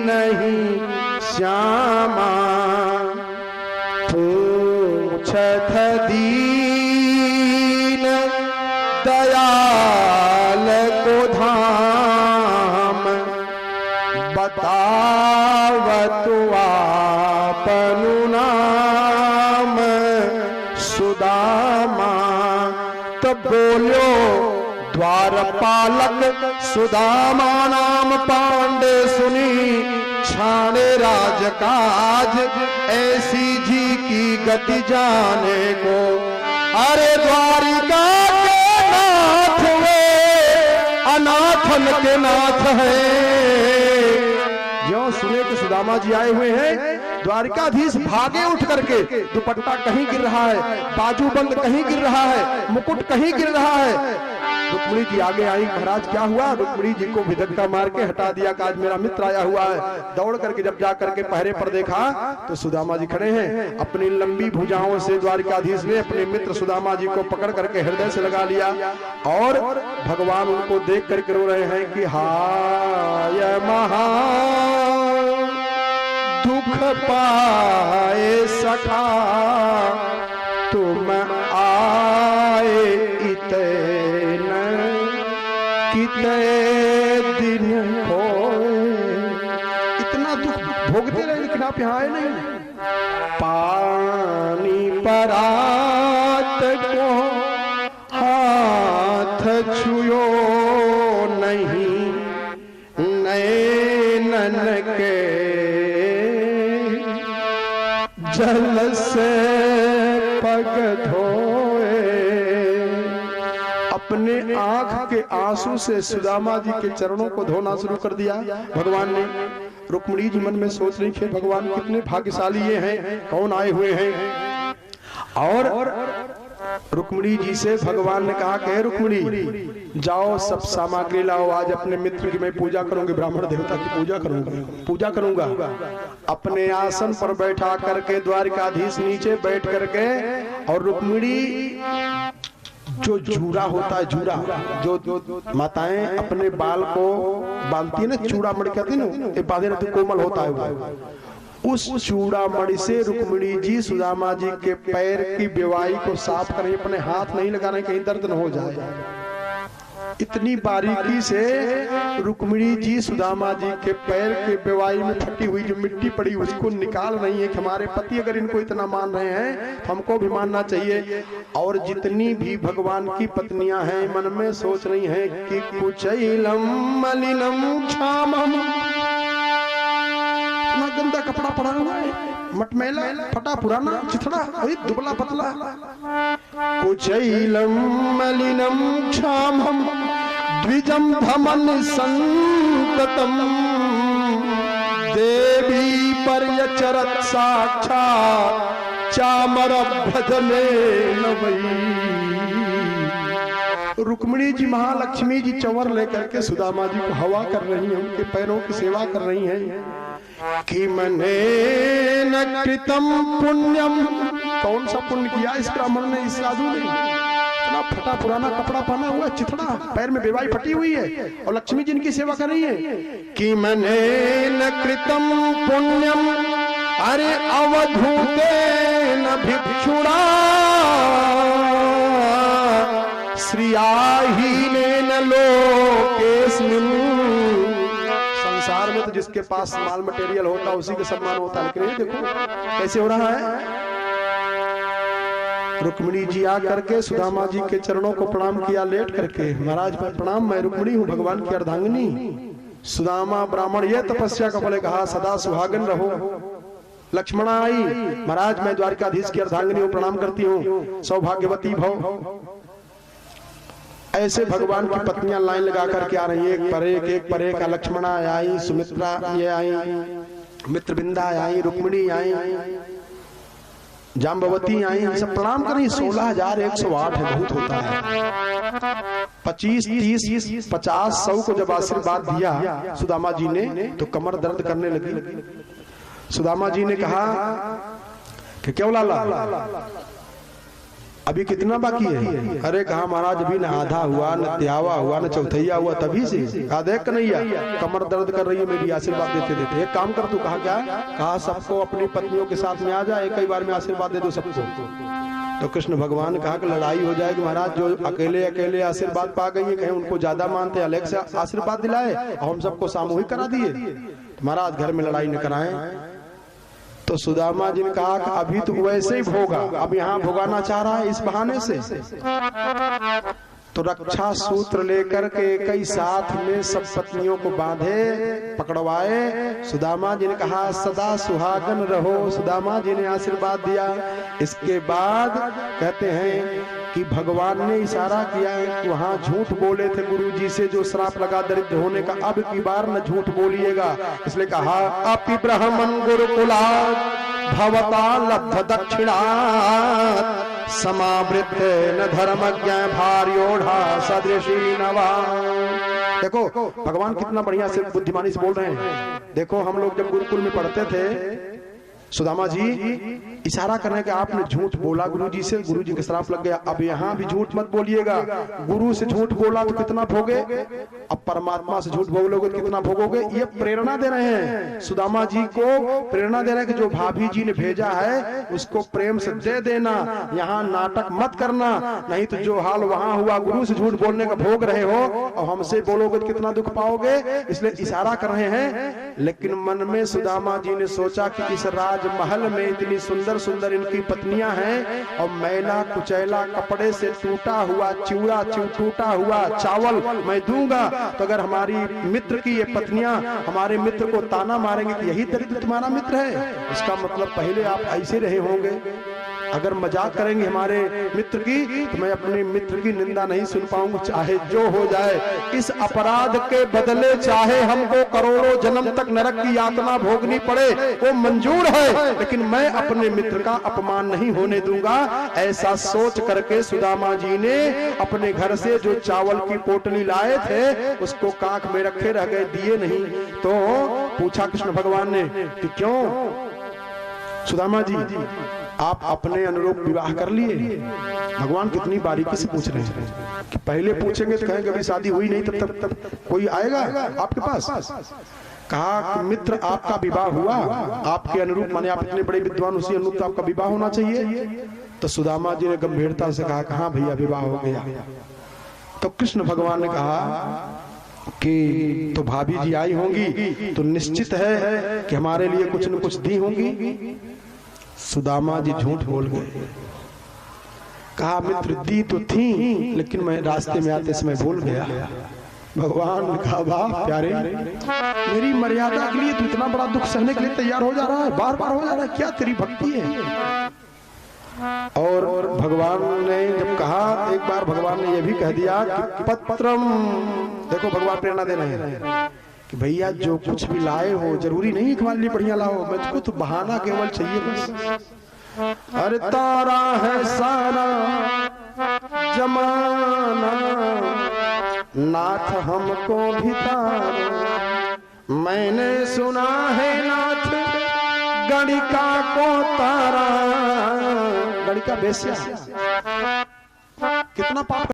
नहीं श्यामा पूछत दीन दयाल को धाम बतावत आपनु नाम सुदामा। तब बोलो द्वारपालक सुदामा नाम पांडे सुनी छाने राजकाज ऐसी जी की गति जाने को। अरे द्वारिका के नाथ वे अनाथन के नाथ है। जो सुने कि सुदामा जी आए हुए हैं, द्वारिकाधीश भागे उठ करके। दुपट्टा कहीं गिर रहा है, बाजूबंद कहीं गिर रहा है, मुकुट कहीं गिर रहा है। रुक्मिणी जी आगे आई, महाराज क्या हुआ? रुक्मिणी जी को भी धक्का मार के हटा दिया कि आज मेरा मित्र आया हुआ है। दौड़ करके जब जा करके पहरे पर देखा तो सुदामा जी खड़े हैं। अपनी लंबी भुजाओं से द्वारिकाधीश ने अपने मित्र सुदामा जी को पकड़ करके हृदय से लगा लिया और भगवान उनको देख करके रो रहे हैं कि हाय महा दुख पाए सखा तुम आए इतने कितने दिन हो। इतना दुख भोगते रहे लेकिन आप यहाँ आए नहीं। पानी परात को हाथ छुयो नहीं नैनन के जल से पग धोए। अपने आंख के आंसू से सुदामा जी के चरणों को धोना शुरू कर दिया भगवान ने। रुक्मिणी जी मन में सोच रही थे भगवान कितने भाग्यशाली ये हैं, कौन आए हुए हैं। और रुक्मिणी जी से भगवान ने कहा कि रुक्मिणी जाओ सब सामग्री लाओ, आज अपने मित्र की मैं पूजा करूंगी, ब्राह्मण देवता की पूजा करूंगा। अपने आसन पर बैठा करके द्वारिकाधीश नीचे बैठ करके और रुक्मिणी जो जूड़ा होता है, जूड़ा जो माताएं अपने बाल को बांधती है ना, चूड़ा मणि कहते हैं ना, ये बांधे रहते, कोमल होता है वो। उस चूड़ा मणि से रुक्मिणी जी सुदामा जी के पैर की बेवाई को साफ करें, अपने हाथ नहीं लगाना कहीं दर्द न हो जाए। इतनी बारीकी से रुक्मिणी जी सुदामा जी के पैर के बेवाई में फटी हुई जो मिट्टी पड़ी उसको निकाल रही है कि हमारे पति अगर इनको इतना मान रहे हैं तो हमको भी मानना चाहिए। और जितनी भी भगवान की पत्नियां हैं मन में सोच रही हैं कि कुचैलम मलिनम क्षामम, इतना गंदा कपड़ा पड़ा हुआ है, मटमैला, फटा पुराना, चिथड़ा, वही दुबला पतला। कुचैलम मलिनम क्षामम द्विजम भमन संततम देवी पर्यचरत साक्षात् चामर भजने नवई। रुक्मिणी जी महालक्ष्मी जी चंवर लेकर के सुदामा जी को हवा कर रही हैं, उनके पैरों की सेवा कर रही हैं। कि मने न कृतम पुण्यम, कौन सा पुण्य किया इस ब्राह्मण ने, इस साधु ने? इतना फटा पुराना कपड़ा पहना हुआ, चिथड़ा, पैर में बेवाई फटी हुई है और लक्ष्मी जी इनकी सेवा कर रही है। कि मने न कृतम पुण्यम अरे अवधूते न भिक्षुणा श्रियाहीने न लोकेस्मिन्। संसार में तो जिसके पास माल मटेरियल होता उसी का सम्मान होता है, लेकिन ये देखो कैसे हो रहा है। रुक्मिणी जी आ करके सुदामा जी के चरणों को प्रणाम किया लेट करके, महाराज मैं प्रणाम, मैं रुक्मिणी हूँ, भगवान की अर्धांगिनी। सुदामा ब्राह्मण ये तपस्या का फल कहा सदा सुहागन रहो। लक्ष्मणा आई, महाराज मैं द्वारकाधीश की अर्धांगिनी हूँ, प्रणाम करती हूँ, सौभाग्यवती भव। ऐसे भगवान की पत्नियां लाइन लगा करके आ रही है, एक पर एक। लक्ष्मणा आई, सुमित्रा ये आई, मित्रबिंदा आई, रुक्मिणी आई, जाम्बवती आई, सब प्रणाम कर रही। 16,108 है, बहुत होता है। 25, 30, 50, 100 को जब आशीर्वाद दिया सुदामा जी ने तो कमर दर्द करने लगी। सुदामा जी ने कहा कि क्यों लाला अभी कितना बाकी है? अरे कहा महाराज अभी न आधा हुआ, न त्यावा हुआ, न चौथैया हुआ, तभी से कहा देख कन्हैया कमर दर्द कर रही है मेरी, आशीर्वाद देते देते। एक काम कर तू, कहा क्या? कहा सबको अपनी पत्नियों के साथ में आ जाए, एक ही बार में आशीर्वाद दे दो सबको। तो कृष्ण भगवान कहा कि लड़ाई हो जाएगी महाराज, जो अकेले अकेले आशीर्वाद पा गई है कहीं उनको ज्यादा मानते, अलग से आशीर्वाद दिलाए और हम सबको सामूहिक करा दिए, महाराज घर में लड़ाई न कराएं। तो सुदामा जी ने कहा कि अभी तो वैसे ही भोगा, अब यहाँ भोगाना चाह रहा है इस बहाने से। तो रक्षा सूत्र लेकर के कई साथ में सब पत्नियों को बांधे, पकड़वाए। सुदामा जी ने कहा सदा सुहागन रहो, सुदामा जी ने आशीर्वाद दिया। इसके बाद कहते हैं कि भगवान ने इशारा किया है कि वहां झूठ बोले थे गुरु जी से जो श्राप लगा दरिद्र होने का, अब की बार न झूठ बोलिएगा। इसलिए कहा अपि ब्राह्मण गुरुकुला भवता लब्ध दक्षिणा समावृत न धर्मज्ञ भार्योढ़ा सदृशी नवा। देखो भगवान कितना बढ़िया से बुद्धिमानी से बोल रहे हैं। देखो हम लोग जब गुरुकुल में पढ़ते थे, सुदामा जी इशारा करने के आपने झूठ बोला गुरुजी से, गुरुजी का श्राप लग गया, अब यहाँ भी झूठ मत बोलिएगा। गुरु से झूठ बोला तो कितना भोगे, अब परमात्मा से झूठ बोलोगे तो कितना भोगोगे। ये प्रेरणा दे रहे हैं, सुदामा जी को प्रेरणा दे रहे हैं कि जो भाभी जी ने भेजा है उसको प्रेम से दे देना, यहाँ नाटक मत करना, नहीं तो जो हाल वहां हुआ गुरु से झूठ बोलने का भोग रहे हो और हमसे बोलोगे तो कितना दुख पाओगे। इसलिए इशारा कर रहे हैं। लेकिन मन में सुदामा जी ने सोचा कि इस राजमहल में इतनी सुंदर सुंदर इनकी पत्नियां हैं और मैला कुचैला कपड़े से टूटा हुआ चिवड़ा टूटा हुआ चावल मैं दूंगा, तो अगर हमारी मित्र की ये पत्नियां हमारे मित्र को ताना मारेंगे कि यही दरिद्र तुम्हारा मित्र है, इसका मतलब पहले आप ऐसे रहे होंगे। अगर मजाक करेंगे हमारे मित्र की तो मैं अपने मित्र की निंदा नहीं सुन पाऊंगा, चाहे जो हो जाए। इस अपराध के बदले चाहे हमको करोड़ों जन्म तक नरक की यातना भोगनी पड़े वो मंजूर है, लेकिन मैं अपने मित्र का अपमान नहीं होने दूंगा। ऐसा सोच करके सुदामा जी ने अपने घर से जो चावल की पोटली लाए थे उसको काख में रखे रह गए, दिए नहीं। तो पूछा कृष्ण भगवान ने कि क्यों सुदामा जी आप अपने अनुरूप विवाह कर लिए? भगवान कितनी बारीकी से पूछ रहे हैं कि पहले पूछेंगे तो कहेंगे अभी शादी हुई नहीं, तब कोई आएगा आपके पास। कहा कि मित्र आपका विवाह हुआ, आपके अनुरूप, माने आप इतने बड़े विद्वान, उसी अनुरूप तो आपका विवाह होना चाहिए। तो सुदामा जी ने गंभीरता से कहा कि हाँ भैया विवाह हो गया। तो कृष्ण भगवान ने कहा कि तो भाभी जी आई होंगी तो निश्चित है कि हमारे लिए कुछ न कुछ दी होंगी। सुदामा जी झूठ बोल गए, कहा मित्र दी तो थी लेकिन मैं रास्ते में आते समय भूल गया। भगवान ने कहा वाह प्यारे, मेरी मर्यादा के लिए तू इतना बड़ा दुख सहने के लिए तैयार हो जा रहा है, बार बार हो जा रहा है, क्या तेरी भक्ति है। और भगवान ने जब कहा, एक बार भगवान ने यह भी कह दिया कि पत्रम, देखो भगवान प्रेरणा दे रहे हैं कि भैया जो कुछ भी लाए हो जरूरी नहीं कि हमारे लिए बढ़िया लाओ, मुझको तो बहाना केवल चाहिए बस। अरे तारा है सारा जमाना, नाथ हमको भी तारा, मैंने सुना है नाथ गणिका को तारा। गणिका बेस्या कितना पाप